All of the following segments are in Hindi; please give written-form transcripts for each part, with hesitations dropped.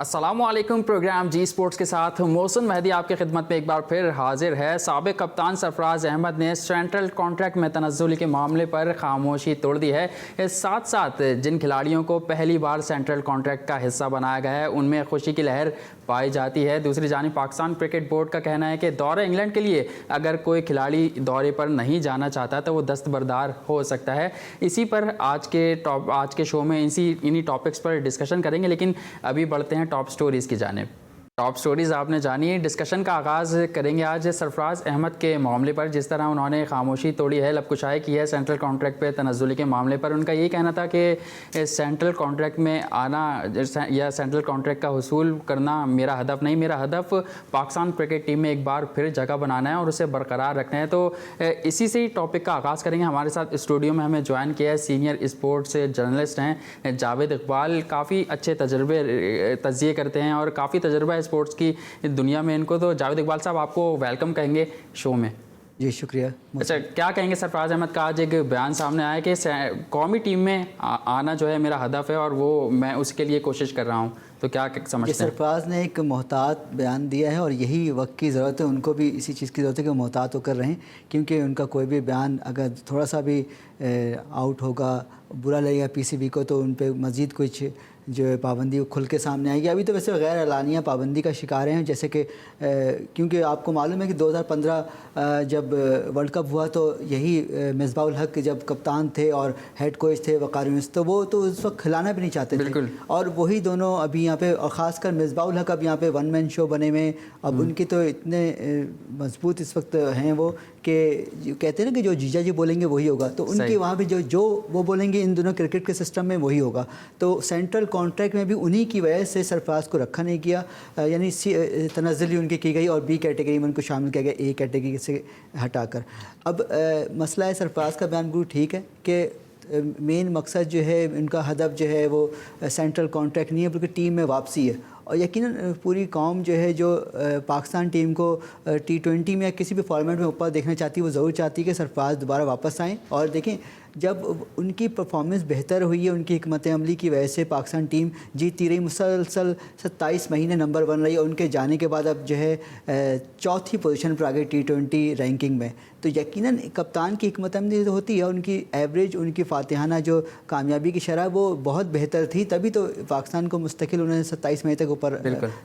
अस्सलामुअलैकुम। प्रोग्राम जी स्पोर्ट्स के साथ मोहसिन मेहदी आपकी खिदमत में एक बार फिर हाजिर है। साबिक कप्तान सरफराज अहमद ने सेंट्रल कॉन्ट्रैक्ट में तनज़्ज़ुल के मामले पर खामोशी तोड़ दी है। इस साथ साथ जिन खिलाड़ियों को पहली बार सेंट्रल कॉन्ट्रैक्ट का हिस्सा बनाया गया है उनमें खुशी की लहर पाई जाती है। दूसरी जानिब पाकिस्तान क्रिकेट बोर्ड का कहना है कि दौरे इंग्लैंड के लिए अगर कोई खिलाड़ी दौरे पर नहीं जाना चाहता तो वो दस्तबरदार हो सकता है। इसी पर आज के शो में इन्हीं टॉपिक्स पर डिस्कशन करेंगे, लेकिन अभी बढ़ते हैं टॉप स्टोरीज़ की जानिब। टॉप स्टोरीज़ आपने जानी। डिस्कशन का आगाज़ करेंगे आज सरफराज अहमद के मामले पर। जिस तरह उन्होंने खामोशी तोड़ी है, लबकुशाई की है सेंट्रल कॉन्ट्रैक्ट पे तनज़्ज़ुल के मामले पर। उनका ये कहना था कि सेंट्रल कॉन्ट्रैक्ट में आना या सेंट्रल कॉन्ट्रैक्ट का हसूल करना मेरा हदफ नहीं, मेरा हदफ पाकिस्तान क्रिकेट टीम में एक बार फिर जगह बनाना है और उसे बरकरार रखना है। तो इसी से ही टॉपिक का आगाज़ करेंगे। हमारे साथ स्टूडियो में हमें ज्वाइन किया है सीनियर स्पोर्ट्स जर्नलिस्ट हैं जावेद इकबाल। काफ़ी अच्छे तजज़िये करते हैं और काफ़ी तजर्बा स्पोर्ट्स की दुनिया में इनको। तो जावेद इकबाल साहब, आपको वेलकम कहेंगे शो में। जी शुक्रिया। अच्छा, क्या कहेंगे? सरफराज अहमद का आज एक बयान सामने आया कि कौमी टीम में आना जो है मेरा हदफ है और वो मैं उसके लिए कोशिश कर रहा हूँ। तो क्या समझते हैं? सरफराज ने एक मोहतात बयान दिया है और यही वक्त की ज़रूरत है। उनको भी इसी चीज़ की ज़रूरत है कि वो मोहतात होकर रहें, क्योंकि उनका कोई भी बयान अगर थोड़ा सा भी आउट होगा, बुरा लगेगा पीसीबी को, तो उन पर मज़ीद कुछ जो है पाबंदी खुल के सामने आएगी। अभी तो वैसे गैर एलानिया पाबंदी का शिकार हैं, जैसे कि क्योंकि आपको मालूम है कि 2015 जब वर्ल्ड कप हुआ तो यही मिसबाहुल हक जब कप्तान थे और हेड कोच थे वक़ार यूनुस, तो वो तो उस वक्त खिलाना भी नहीं चाहते थे। और वही दोनों अभी यहाँ पे, और ख़ासकर मिसबाहुल हक अब यहाँ पे वन मैन शो बने में, अब उनकी तो इतने मजबूत इस वक्त हैं वो कि कहते हैं ना कि जो जीजा जी बोलेंगे वही होगा। तो उनके वहाँ पे जो वो बोलेंगे इन दोनों क्रिकेट के सिस्टम में वही होगा। तो सेंट्रल कॉन्ट्रैक्ट में भी उन्हीं की वजह से सरफराज को रखा नहीं किया, यानी तनज़्ज़ुल उनकी की गई और बी कैटेगरी में उनको शामिल किया गया ए कैटेगरी से हटाकर। अब मसला है, सरफराज का बयान बिल्कुल ठीक है कि मेन मकसद जो है, उनका हदफ जो है वो सेंट्रल कॉन्ट्रैक्ट नहीं है बल्कि टीम में वापसी है। और यकीनन पूरी कौम जो है जो पाकिस्तान टीम को T20 में या किसी भी फॉर्मेट में ऊपर देखना चाहती है, वो ज़रूर चाहती है कि सरफराज दोबारा वापस आएँ। और देखें, जब उनकी परफॉर्मेंस बेहतर हुई है, उनकी हिकमत अमली की वजह से पाकिस्तान टीम जीतती रही, मुसलसल 27 महीने नंबर 1 रही, और उनके जाने के बाद अब जो है चौथी पोजीशन पर आ गई T20 रैंकिंग में। तो यकीनन कप्तान की हिकमत अमली तो होती है, उनकी एवरेज, उनकी फातिहाना जो कामयाबी की शरह वो बहुत बेहतर थी, तभी तो पाकिस्तान को मुस्तकिल उन्होंने 27 महीने तक ऊपर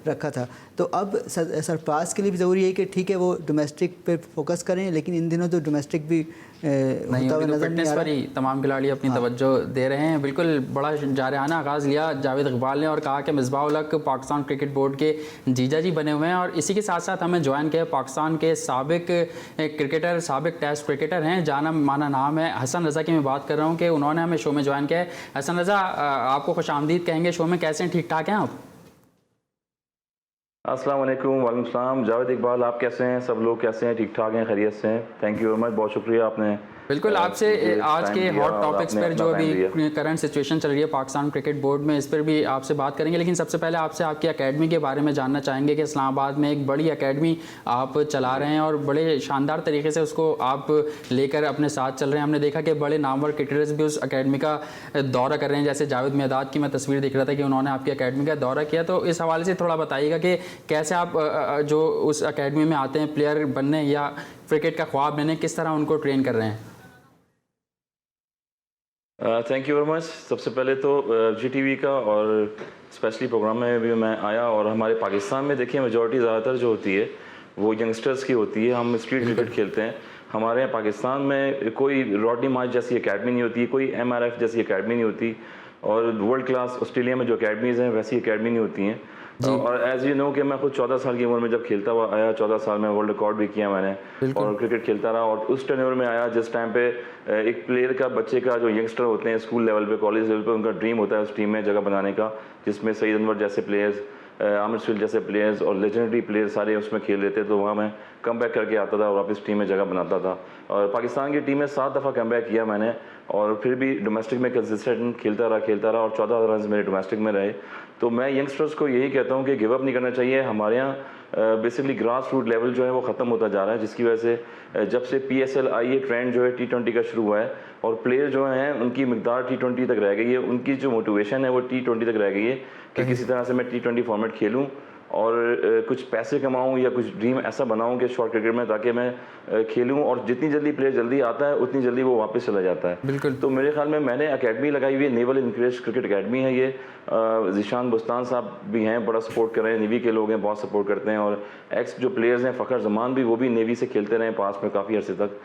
रखा था। तो अब सरफराज के लिए भी ज़रूरी है कि ठीक है वो डोमेस्टिक पे फोकस करें, लेकिन इन दिनों तो डोमेस्टिक भी नहीं, फिटनेस पर ही तमाम खिलाड़ी अपनी तवज्जो दे रहे हैं। बिल्कुल बड़ा जारहाना आगाज़ लिया जावेद इकबाल ने और कहा कि मिसबाहुल हक पाकिस्तान क्रिकेट बोर्ड के जीजा जी बने हुए हैं। और इसी के साथ साथ हमें ज्वाइन किया पाकिस्तान के साबिक क्रिकेटर, साबिक टेस्ट क्रिकेटर हैं, जाना माना नाम है हसन रज़ा की मैं बात कर रहा हूँ कि उन्होंने हमें शो में ज्वाइन किया है। हसन रज़ा, आपको खुशामदीद कहेंगे शो में। कैसे हैं? ठीक ठाक हैं आप? अस्सलाम वालेकुम। वालेकुम सलाम। जावेद इकबाल, आप कैसे हैं? सब लोग कैसे हैं? ठीक ठाक हैं, खैरियत से हैं? थैंक यू वेरी मच, बहुत शुक्रिया आपने। बिल्कुल, आपसे आज के हॉट टॉपिक्स पर जो अभी करंट सिचुएशन चल रही है पाकिस्तान क्रिकेट बोर्ड में, इस पर भी आपसे बात करेंगे। लेकिन सबसे पहले आपसे आपकी एकेडमी के बारे में जानना चाहेंगे कि इस्लामाबाद में एक बड़ी एकेडमी आप चला रहे हैं और बड़े शानदार तरीके से उसको आप लेकर अपने साथ चल रहे हैं। हमने देखा कि बड़े नामवर क्रिकेटर्स भी उस एकेडमी का दौरा कर रहे हैं, जैसे जावेद मियादाद की मैं तस्वीर देख रहा था कि उन्होंने आपकी एकेडमी का दौरा किया। तो इस हवाले से थोड़ा बताइएगा कि कैसे आप जो उस एकेडमी में आते हैं प्लेयर बनने या क्रिकेट का ख्वाब लेने, किस तरह उनको ट्रेन कर रहे हैं? Thank you very much. सबसे पहले तो GTV का और स्पेशली प्रोग्राम में भी मैं आया, और हमारे पाकिस्तान में देखिए मेजॉरिटी ज़्यादातर जो होती है वो यंगस्टर्स की होती है। हम स्ट्रीट क्रिकेट खेलते हैं। हमारे यहाँ पाकिस्तान में कोई रॉडनी मार्च जैसी एकेडमी नहीं होती, कोई MRF जैसी एकेडमी नहीं होती, और वर्ल्ड क्लास ऑस्ट्रेलिया में जो अकेडमीज़ हैं वैसी एकेडमी नहीं होती हैं। और एज यू नो कि मैं खुद 14 साल की उम्र में जब खेलता हुआ आया, 14 साल में वर्ल्ड रिकॉर्ड भी किया मैंने और क्रिकेट खेलता रहा। और उस टेन्योर में आया जिस टाइम पे एक प्लेयर का, बच्चे का, जो यंगस्टर होते हैं स्कूल लेवल पे, कॉलेज लेवल पे, उनका ड्रीम होता है उस टीम में जगह बनाने का, जिसमें सईद अनवर जैसे प्लेयर्स, आमिर सुहेल जैसे प्लेयर्स और लेजेंडरी प्लेयर सारे उसमें खेल रहे थे। तो वहाँ मैं कम बैक करके आता था और वापस टीम में जगह बनाता था। और पाकिस्तान की टीम में 7 दफ़ा कम बैक किया मैंने, और फिर भी डोमेस्टिक में कंसिस्टेंट खेलता रहा और 14 रन मेरे डोमेस्टिक में रहे। तो मैं यंगस्टर्स को यही कहता हूँ कि गिव अप नहीं करना चाहिए। हमारे यहाँ बेसिकली ग्रास रूट लेवल जो है वो ख़त्म होता जा रहा है, जिसकी वजह से जब से PSL आई है ट्रेंड जो है T20 का शुरू हुआ है और प्लेयर जो हैं उनकी मिकदार T20 तक रह गई है, उनकी जो मोटिवेशन है वो T20 तक रह गई है कि किसी तरह से मैं T20 फॉर्मेट खेलूँ और कुछ पैसे कमाऊं या कुछ ड्रीम ऐसा बनाऊं कि शॉर्ट क्रिकेट में, ताकि मैं खेलूं और जितनी जल्दी प्लेयर जल्दी आता है उतनी जल्दी वो वापस चला जाता है। बिल्कुल। तो मेरे ख्याल में मैंने एकेडमी लगाई हुई है, नेवल इंकरेज क्रिकेट एकेडमी है ये। ज़ीशान बुस्तान साहब भी हैं, बड़ा सपोर्ट कर रहे हैं, नेवी के लोग हैं, बहुत सपोर्ट करते हैं और एक्स जो प्लेयर्स हैं फ़खर जमान भी, वो भी नेवी से खेलते रहे पास में काफ़ी अर्से तक।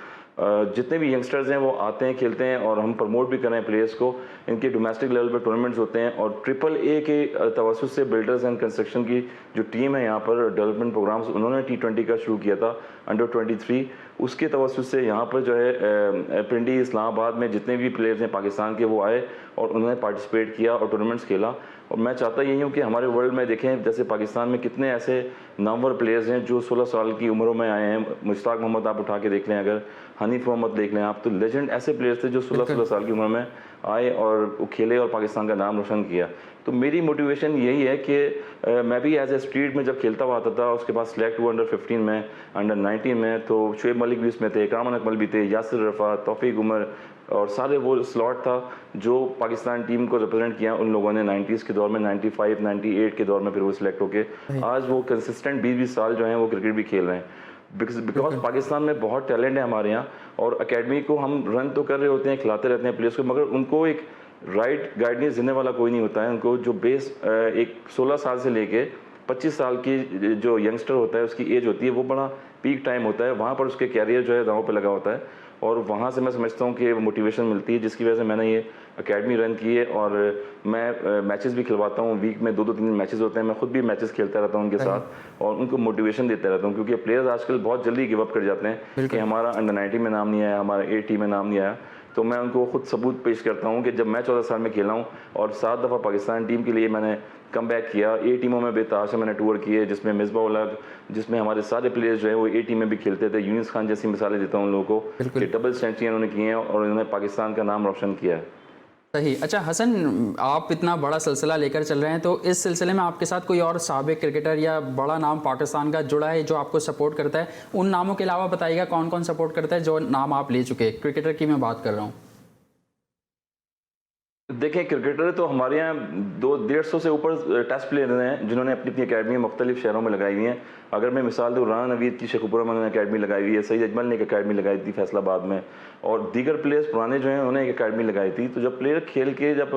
जितने भी यंगस्टर्स हैं वो आते हैं, खेलते हैं और हम प्रमोट भी कर रहे हैं प्लेयर्स को। इनके डोमेस्टिक लेवल पर टूर्नामेंट्स होते हैं और AAA के तवज्जुह से बिल्डर्स एंड कंस्ट्रक्शन की जो टीम है यहाँ पर डेवलपमेंट प्रोग्राम्स उन्होंने T20 का शुरू किया था अंडर 23, उसके तवज्जुह से यहाँ पर जो है पिंडी इस्लामाबाद में जितने भी प्लेयर्स हैं पाकिस्तान के वो आए और उन्होंने पार्टिसिपेट किया और टूर्नामेंट्स खेला। और मैं चाहता यही हूँ कि हमारे वर्ल्ड में देखें, जैसे पाकिस्तान में कितने ऐसे नामवर प्लेयर्स हैं जो 16 साल की उम्रों में आए हैं। मुश्ताक मोहम्मद आप उठा के देख लें, अगर हनीफ मोहम्मद देख लें आप, तो लेजेंड ऐसे प्लेयर्स थे जो 16 साल की उम्र में आए और खेले और पाकिस्तान का नाम रोशन किया। तो मेरी मोटिवेशन यही है कि मैं भी एज ए स्ट्रीट में जब खेलता हुआ आता था, उसके बाद सिलेक्ट हुआ अंडर 15 में, अंडर 19 में, तो शुएब मलिक भी उसमें थे, इकराम अकमल भी थे, यासिर रफ़ा, तौफीक उमर और सारे वो स्लॉट था जो पाकिस्तान टीम को रिप्रेजेंट किया उन लोगों ने 90s के दौर में, 95, 98 के दौर में फिर वो सिलेक्ट होके आज वो कंसिस्टेंट 20-20 साल जो हैं वो क्रिकेट भी खेल रहे हैं। बिकॉज पाकिस्तान में बहुत टैलेंट है हमारे यहाँ और एकेडमी को हम रन तो कर रहे होते हैं, खिलाते रहते हैं प्लेयर्स को, मगर उनको एक राइट गाइडेंस देने वाला कोई नहीं होता है। उनको जो बेस एक 16 साल से लेके 25 साल की जो यंगस्टर होता है उसकी एज होती है, वो बड़ा पीक टाइम होता है, वहाँ पर उसके कैरियर जो है दांव पे लगा होता है और वहाँ से मैं समझता हूँ कि मोटिवेशन मिलती है, जिसकी वजह से मैंने ये एकेडमी रन की है। और मैं मैचेस भी खिलवाता हूँ, वीक में 2-3 मैचेस होते हैं, मैं खुद भी मैचेस खेलता रहता हूँ उनके साथ और उनको मोटिवेशन देता रहता हूँ, क्योंकि प्लेयर्स आजकल बहुत जल्दी गिव अप कर जाते हैं कि हमारा अंडर 19 में नाम नहीं आया, हमारा A टीम में नाम नहीं आया। तो मैं उनको खुद सबूत पेश करता हूँ कि जब मैं 14 साल में खेला हूँ और 7 दफ़ा पाकिस्तान टीम के लिए मैंने कम बैक किया, A टीमों में बेताशा मैंने टूर किए, जिसमें मिसबा उलग, जिसमें हमारे सारे प्लेयर्स जो हैं वो A टीम में भी खेलते थे। यूनिस खान जैसी मिसालें देता हूँ उन लोगों को कि डबल सेंचुरी उन्होंने किए हैं और उन्होंने पाकिस्तान का नाम रोशन किया है। सही। अच्छा हसन, आप इतना बड़ा सिलसिला लेकर चल रहे हैं, तो इस सिलसिले में आपके साथ कोई और साबिक क्रिकेटर या बड़ा नाम पाकिस्तान का जुड़ा है जो आपको सपोर्ट करता है? उन नामों के अलावा बताइएगा कौन कौन सपोर्ट करता है जो नाम आप ले चुके, क्रिकेटर की मैं बात कर रहा हूँ। देखें, क्रिकेटर तो हमारे यहाँ 250 से ऊपर टेस्ट प्लेयर हैं जिन्होंने अपनी अपनी अकेडमी मुख्तलिफ शहरों में लगाई हुई हैं। अगर मैं मिसाल दूँ, राना नवीद की शेखुपुरा में उन्होंने अकेडमी लगाई हुई है, सईद अजमल ने एक अकेडमी लगाई थी फैसलाबाद में, और दीगर प्लेयर्स पुराने जो हैं उन्होंने एक अकेडमी लगाई थी। तो जब प्लेयर खेल के जब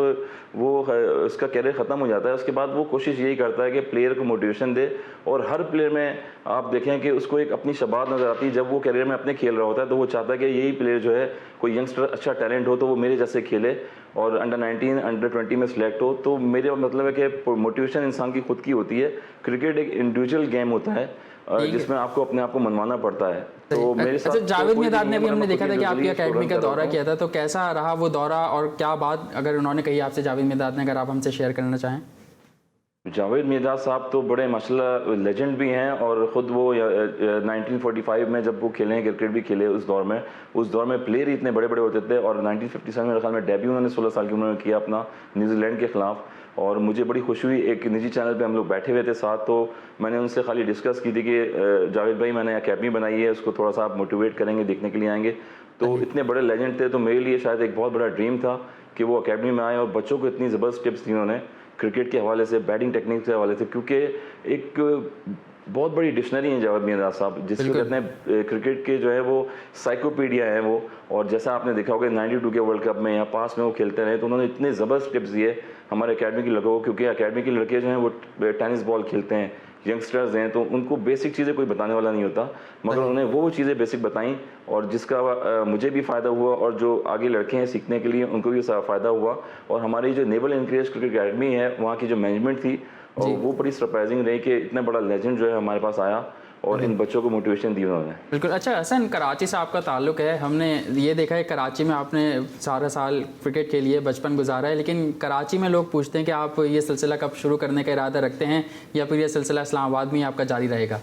वो उसका कैरियर ख़त्म हो जाता है, उसके बाद वो कोशिश यही करता है कि प्लेयर को मोटिवेशन दे, और हर प्लेयर में आप देखें कि उसको एक अपनी शबात नज़र आती है। जब वो कैरियर में अपने खेल रहा होता है तो वो चाहता है कि यही प्लेयर जो है, कोई यंगस्टर अच्छा टैलेंट हो तो वो मेरे जैसे खेले और अंडर 19, अंडर 20 में सिलेक्ट हो। तो मेरे मतलब है कि मोटिवेशन इंसान की खुद की होती है। क्रिकेट एक इंडिविजुअल गेम होता है जिसमें आपको अपने आप को मनवाना पड़ता है। तो मेरे साथ अच्छा, जावेद मियादाद ने भी हमने देखा था कि आपकी अकेडमी का दौरा किया था, तो कैसा रहा वो दौरा और क्या बात अगर उन्होंने कही आपसे, जावेद मियादाद ने, अगर आप हमसे शेयर करना चाहें? जावेद मियादाद साहब तो बड़े माशाल्लाह लेजेंड भी हैं और ख़ुद वो 1945 में जब वो खेले हैं, क्रिकेट भी खेले उस दौर में प्लेयर ही इतने बड़े बड़े होते थे। और 1957 मेरे ख्याल में डेब्यू उन्होंने 16 साल की उम्र में किया अपना न्यूजीलैंड के ख़िलाफ़। और मुझे बड़ी खुशी हुई, एक निजी चैनल पे हम लोग बैठे हुए थे साथ, तो मैंने उनसे खाली डिस्कस की थी कि जावेद भाई मैंने अकेडमी बनाई है, उसको थोड़ा सा आप मोटिवेट करेंगे, देखने के लिए आएंगे। तो इतने बड़े लेजेंड थे, तो मेरे लिए शायद एक बहुत बड़ा ड्रीम था कि वो अकेडमी में आए और बच्चों को इतनी ज़बरदस्त टिप्स दी उन्होंने क्रिकेट के हवाले से, बैटिंग टेक्निक के हवाले से, क्योंकि एक बहुत बड़ी डिक्शनरी है जावेद मियादाद साहब, जिसको कहते हैं क्रिकेट के जो है वो साइकोपीडिया है वो। और जैसा आपने देखा होगा 92 के वर्ल्ड कप में या पास में वो खेलते रहे, तो उन्होंने इतने ज़बरदस्त टिप्स दिए हमारे अकेडमी के लड़कों को, क्योंकि अकेडमी के लड़के जो हैं वो टेनिस बॉल खेलते हैं, यंगस्टर्स हैं, तो उनको बेसिक चीज़ें कोई बताने वाला नहीं होता, मगर उन्होंने वो चीज़ें बेसिक बताई और जिसका मुझे भी फ़ायदा हुआ और जो आगे लड़के हैं सीखने के लिए उनको भी फ़ायदा हुआ। और हमारी जो नेवल इंकरेज क्रिकेट अकेडमी है, वहाँ की जो मैनेजमेंट थी और वो बड़ी सरप्राइजिंग रही कि इतना बड़ा लेजेंड जो है हमारे पास आया और इन बच्चों को मोटिवेशन दी उन्होंने। बिल्कुल। अच्छा हसन, कराची से आपका ताल्लुक़ है, हमने ये देखा है कराची में आपने सारा साल क्रिकेट के लिए बचपन गुजारा है, लेकिन कराची में लोग पूछते हैं कि आप ये सिलसिला कब शुरू करने का इरादा रखते हैं या फिर ये सिलसिला इस्लामाबाद में ही आपका जारी रहेगा?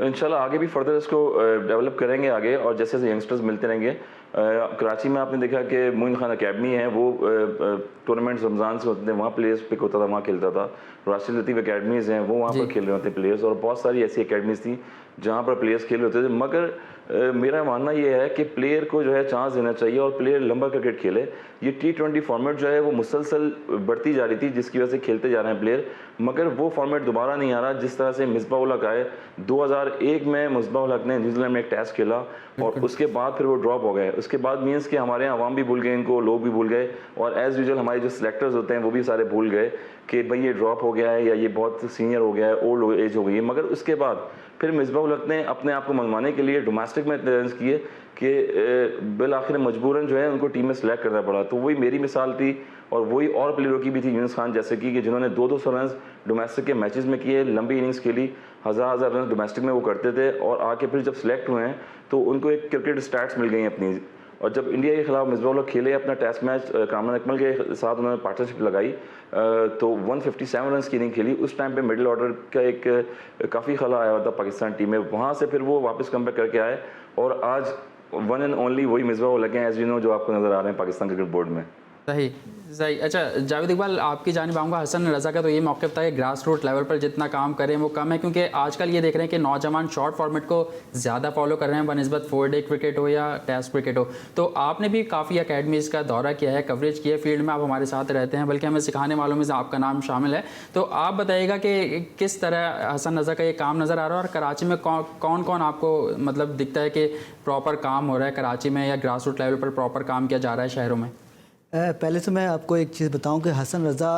इंशाल्लाह आगे भी फर्दर इसको डेवलप करेंगे आगे, और जैसे जैसे यंगस्टर्स मिलते रहेंगे। कराची में आपने देखा कि मोइन खान अकेडमी है, वो टूर्नामेंट्स रमज़ान से होते थे, वहाँ प्लेयर्स पिक होता था, वहाँ खेलता था। राशिद लतीफ़ अकेडमीज़ हैं, वो वहाँ पर खेल रहे होते हैं प्लेयर्स, और बहुत सारी ऐसी अकेडमीज़ थी जहाँ पर प्लेयर्स खेल रहे होते थे। मगर मेरा मानना ये है कि प्लेयर को जो है चांस देना चाहिए और प्लेयर लंबा क्रिकेट खेले। ये T20 फॉर्मेट जो है वो मुसलसल बढ़ती जा रही थी, जिसकी वजह से खेलते जा रहे हैं प्लेयर, मगर वो फॉर्मेट दोबारा नहीं आ रहा। जिस तरह से मिसबाह उल हक आए 2001 में, मिसबाह उल हक ने न्यूजीलैंड में एक टेस्ट खेला और उसके बाद फिर वो ड्रॉप हो गए। उसके बाद मीन्स कि हमारे यहाँ अवाम भी भूल गए इनको, लोग भी भूल गए, और एज़ यूजुअल हमारे जो सिलेक्टर्स होते हैं वो भी सारे भूल गए कि भाई ये ड्रॉप हो गया है या ये बहुत सीनियर हो गया है, ओल्ड एज हो गई है। मगर उसके बाद फिर मिसबाह उल हक ने अपने आप को मनवाने के लिए डोमेस्टिक में इतने रन्स किए कि बिल आखिर मजबूरन जो है उनको टीम में सेलेक्ट करना पड़ा। तो वही मेरी मिसाल थी, और वही और प्लेयरों की भी थी, यूनुस खान जैसे कि जिन्होंने 200 रन डोमेस्टिक के मैचेस में किए, लंबी इनिंग्स खेली, हज़ार रन डोमेस्टिक में वो करते थे, और आके फिर जब सेलेक्ट हुए हैं तो उनको एक क्रिकेट स्टैट्स मिल गई अपनी। और जब इंडिया के खिलाफ मिसबाह उल हक खेले अपना टेस्ट मैच, कामरान अकमल के साथ उन्होंने पार्टनरशिप लगाई, तो 157 रन की इनिंग खेली। उस टाइम पे मिडिल ऑर्डर का एक काफ़ी खला आया हुआ था पाकिस्तान टीम में, वहाँ से फिर वो वापस कमबैक करके आए, और आज वन एंड ओनली वही मिसबाह उल हक हैं, एज यू नो, जो आपको नज़र आ रहे हैं पाकिस्तान क्रिकेट बोर्ड में। सही सही। अच्छा जावेद इकबाल, आपकी जानिब आऊँगा। हसन रज़ा का तो ये मौक़िफ़ था कि ग्रास रूट लेवल पर जितना काम करें वो कम है, क्योंकि आजकल ये देख रहे हैं कि नौजवान शॉर्ट फॉर्मेट को ज़्यादा फॉलो कर रहे हैं बनस्बत 4-डे क्रिकेट हो या टेस्ट क्रिकेट हो। तो आपने भी काफ़ी अकेडमीज़ का दौरा किया है, कवरेज की है, फील्ड में आप हमारे साथ रहते हैं, बल्कि हमें सिखाने वालों में से आपका नाम शामिल है। तो आप बताइएगा कि किस तरह हसन रज़ा का ये काम नज़र आ रहा है, और कराची में कौन कौन आपको मतलब दिखता है कि प्रॉपर काम हो रहा है कराची में, या ग्रास रूट लेवल पर प्रॉपर काम किया जा रहा है शहरों में? पहले तो मैं आपको एक चीज़ बताऊं कि हसन रज़ा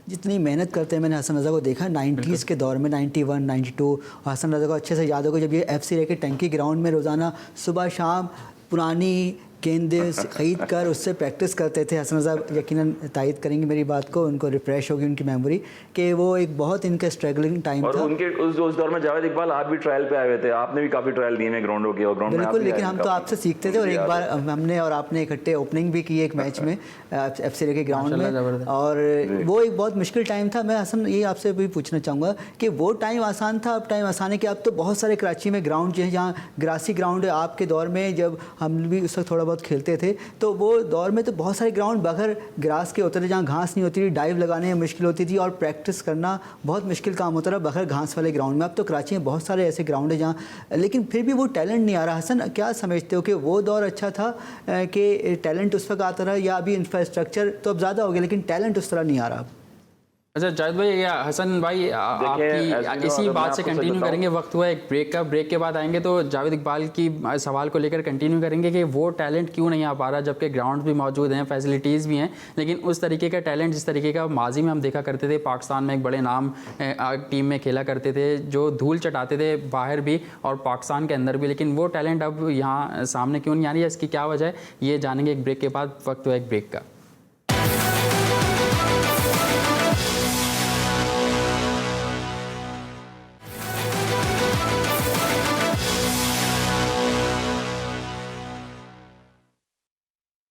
जितनी मेहनत करते हैं, मैंने हसन रज़ा को देखा 90s के दौर में, 91, 92। हसन रज़ा को अच्छे से याद होगा जब ये FC रह के टंकी ग्राउंड में रोज़ाना सुबह शाम पुरानी गेंदें खरीद कर उससे प्रैक्टिस करते थे। हसन रज़ा यकीनन तायद करेंगे मेरी बात को, उनको रिफ्रेश होगी उनकी मेमोरी कि वो एक बहुत इनका स्ट्रगलिंग टाइम और था। उनके उस दौर में जावेद इकबाल आप भी ट्रायल पे आए हुए थे, आपने भी काफ़ी ट्रायल दिए हैं ग्राउंडों के, और ग्राउंड में बिल्कुल, लेकिन हम तो आपसे सीखते थे, और एक बार हमने और आपने इकट्ठे ओपनिंग भी की एक मैच में FC रह के ग्राउंड में, और वो एक बहुत मुश्किल टाइम था। मैं हसन ये आपसे भी पूछना चाहूँगा कि वो टाइम आसान था, अब टाइम आसान है कि अब तो बहुत सारे कराची में ग्राउंड जो है जहाँ ग्रासी ग्राउंड है। आपके दौर में जब हम भी उस वक्त थोड़ा बहुत खेलते थे तो वो दौर में तो बहुत सारे ग्राउंड बगैर ग्रास के होते थे, जहाँ घास नहीं होती थी, डाइव लगाने में मुश्किल होती थी, और प्रैक्टिस करना बहुत मुश्किल काम होता था बगैर घास वाले ग्राउंड में। अब तो कराची में बहुत सारे ऐसे ग्राउंड है जहाँ, लेकिन फिर भी वो टैलेंट नहीं आ रहा। हसन, क्या समझते हो कि वो दौर अच्छा था कि टैलेंट उस वक्त आता रहा, या अभी इंफ्रास्ट्रक्चर तो अब ज़्यादा हो गया लेकिन टैलेंट उस तरह नहीं आ रहा? अच्छा जावेद भाई या हसन भाई, आपकी इसी बात से कंटिन्यू करेंगे। वक्त हुआ एक ब्रेक का, ब्रेक के बाद आएंगे तो जावेद इकबाल की सवाल को लेकर कंटिन्यू करेंगे कि वो टैलेंट क्यों नहीं आ पा रहा, जबकि ग्राउंड भी मौजूद हैं, फैसिलिटीज़ भी हैं, लेकिन उस तरीके का टैलेंट जिस तरीके का माजी में हम देखा करते थे। पाकिस्तान में एक बड़े नाम टीम में खेला करते थे जो धूल चटाते थे बाहर भी और पाकिस्तान के अंदर भी, लेकिन वो टैलेंट अब यहाँ सामने क्यों नहीं आ रही है, इसकी क्या वजह है, ये जानेंगे एक ब्रेक के बाद। वक्त हुआ एक ब्रेक का।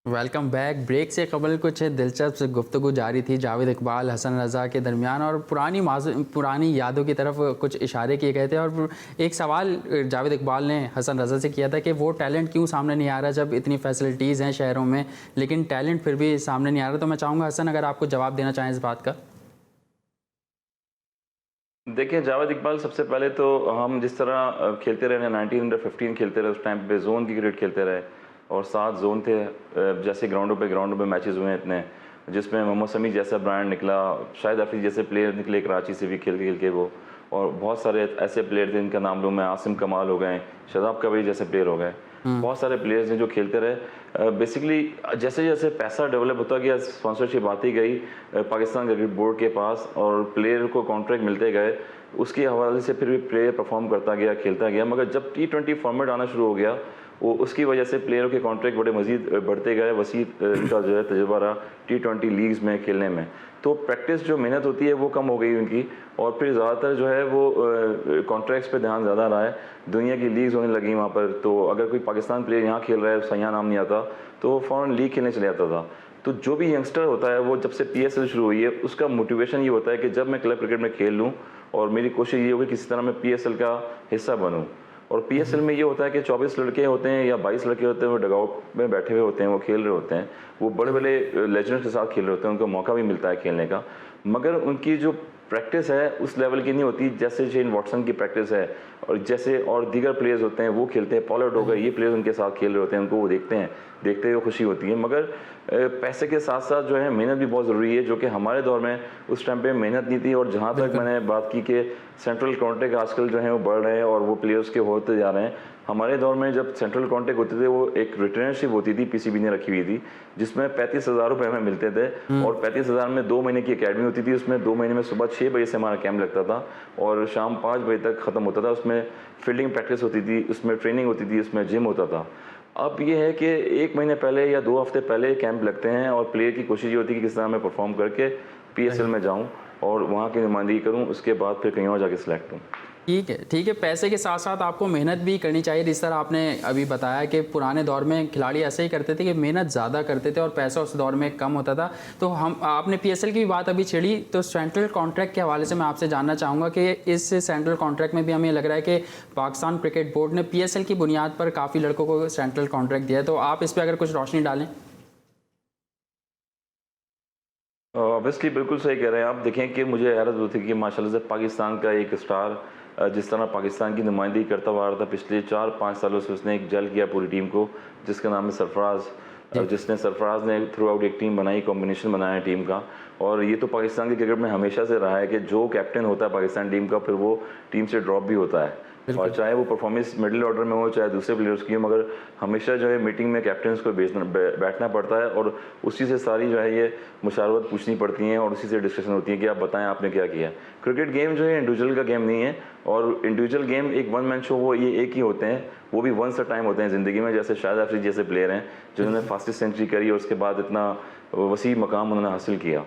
Welcome back. ब्रेक से कबल कुछ दिलचस्प गुफ्तगू जारी थी जावेद इकबाल हसन रज़ा के दरमियान, और पुरानी यादों की तरफ कुछ इशारे किए गए थे। और एक सवाल जावेद इकबाल ने हसन रज़ा से किया था कि वो टैलेंट क्यों सामने नहीं आ रहा जब इतनी फैसिलिटीज़ हैं शहरों में, लेकिन टैलेंट फिर भी सामने नहीं आ रहा। तो मैं चाहूँगा हसन अगर आपको जवाब देना चाहें इस बात का। देखिए जावेद इकबाल, सबसे पहले तो हम जिस तरह खेलते रहे 19 अंडर 15 खेलते रहे, उस टाइम पे जोन की क्रिकेट खेलते रहे, और 7 जोन थे। जैसे ग्राउंडों पे मैचेस हुए इतने, जिसमें मोहम्मद समी जैसा ब्रांड निकला, शाहिद अफरीदी जैसे प्लेयर निकले कराची से भी खेल के वो, और बहुत सारे ऐसे प्लेयर थे जिनका नाम लूँ मैं, आसिम कमाल हो गए, शदाब कबीर जैसे प्लेयर हो गए, बहुत सारे प्लेयर्स हैं जो खेलते रहे। बेसिकली जैसे जैसे पैसा डेवलप होता गया, स्पॉन्सरशिप आती गई पाकिस्तान क्रिकेट बोर्ड के पास, और प्लेयर को कॉन्ट्रैक्ट मिलते गए, उसके हवाले से फिर भी प्लेयर परफॉर्म करता गया, खेलता गया। मगर जब T20 फॉर्मेट आना शुरू हो गया, वो उसकी वजह से प्लेयरों के कॉन्ट्रैक्ट बड़े मज़ीद बढ़ते गए, वसी इनका जो है तजुर्बा रहा T20 लीग्स में खेलने में। तो प्रैक्टिस जो मेहनत होती है वो कम हो गई उनकी, और फिर ज़्यादातर जो है वो कॉन्ट्रैक्ट्स पे ध्यान ज़्यादा रहा है। दुनिया की लीग्स होने लगी वहाँ पर, तो अगर कोई पाकिस्तान प्लेयर यहाँ खेल रहा है, उसका यहाँ नाम नहीं आता, तो वो फ़ौरन लीग खेलने चले जाता था। तो जो भी यंगस्टर होता है वो जब से PSL शुरू हुई है, उसका मोटिवेशन ये होता है कि जब मैं क्लब क्रिकेट में खेल लूँ और मेरी कोशिश ये होगी किसी तरह मैं PSL का हिस्सा बनूँ। और PSL में ये होता है कि 24 लड़के होते हैं या 22 लड़के होते हैं, वो डगआउट में बैठे हुए होते हैं, वो खेल रहे होते हैं, वो बड़े बड़े लेजेंड्स के साथ खेल रहे होते हैं, उनको मौका भी मिलता है खेलने का, मगर उनकी जो प्रैक्टिस है उस लेवल की नहीं होती जैसे शेन वॉटसन की प्रैक्टिस है, और जैसे और दीगर प्लेयर्स होते हैं वो खेलते हैं, पॉलर्ड हो गए, ये प्लेयर्स उनके साथ खेल रहे होते हैं, उनको वो देखते हैं, देखते हुए खुशी होती है। मगर पैसे के साथ साथ जो है मेहनत भी बहुत ज़रूरी है, जो कि हमारे दौर में उस टाइम पे मेहनत नहीं थी। और जहाँ तक मैंने बात की कि सेंट्रल कॉन्ट्रैक्ट आजकल जो है वो बढ़ रहे हैं और वो प्लेयर्स के होते जा रहे हैं। हमारे दौर में जब सेंट्रल कॉन्ट्रैक्ट होते थे वो एक रिटर्नशिप होती थी, PCB ने रखी हुई थी, जिसमें 35,000 रुपये हमें मिलते थे और 35,000 में 2 महीने की अकेडमी होती थी। उसमें 2 महीने में सुबह 6 बजे से हमारा कैंप लगता था और शाम 5 बजे तक ख़त्म होता था। उसमें फील्डिंग प्रैक्टिस होती थी, उसमें ट्रेनिंग होती थी, उसमें जिम होता था। अब ये है कि 1 महीने पहले या 2 हफ्ते पहले कैंप लगते हैं और प्लेयर की कोशिश ये होती है कि किस तरह मैं परफॉर्म करके PSL में जाऊँ और वहाँ की नुमाइंदगी करूँ, उसके बाद फिर कहीं और जाके सिलेक्ट हूँ। ठीक है। पैसे के साथ साथ आपको मेहनत भी करनी चाहिए। जिस तरह आपने अभी बताया कि पुराने दौर में खिलाड़ी ऐसे ही करते थे कि मेहनत ज़्यादा करते थे और पैसा उस दौर में कम होता था। तो आपने PSL की बात अभी छेड़ी, तो सेंट्रल कॉन्ट्रैक्ट के हवाले से मैं आपसे जानना चाहूँगा कि इस सेंट्रल कॉन्ट्रैक्ट में भी हमें लग रहा है कि पाकिस्तान क्रिकेट बोर्ड ने PSL की बुनियाद पर काफ़ी लड़कों को सेंट्रल कॉन्ट्रैक्ट दिया है, तो आप इस पर अगर कुछ रोशनी डालें। ऑब्वियसली बिल्कुल सही कह रहे हैं आप। देखें कि मुझे हैरत होती है कि माशाल्लाह से पाकिस्तान का एक स्टार जिस तरह पाकिस्तान की नुमाइंदगी करता हुआ आ रहा था पिछले 4-5 सालों से, उसने एक जेल किया पूरी टीम को, जिसका नाम है सरफराज, जिसने सरफराज ने थ्रू आउट एक टीम बनाई, कॉम्बिनेशन बनाया टीम का। और ये तो पाकिस्तान के क्रिकेट में हमेशा से रहा है कि जो कैप्टन होता है पाकिस्तान टीम का फिर वो टीम से ड्रॉप भी होता है, और चाहे वो परफॉर्मेंस मिडिल ऑर्डर में हो चाहे दूसरे प्लेयर्स की हो, मगर हमेशा जो है मीटिंग में कैप्टन को बैठना पड़ता है और उसी से सारी जो है ये मुशावरत पूछनी पड़ती हैं और उसी से डिस्कशन होती है कि आप बताएं आपने क्या किया। क्रिकेट गेम जो है इंडिविजुअल का गेम नहीं है, और इंडिविजुअल गेम एक वन मैन शो वो ये एक ही होते हैं, वो भी वंस अ टाइम होते हैं ज़िंदगी में। जैसे शाहिद अफरीदी जैसे प्लेयर हैं जिन्होंने फास्टेस्ट सेंचुरी करी और उसके बाद इतना वसी मकाम उन्होंने हासिल किया।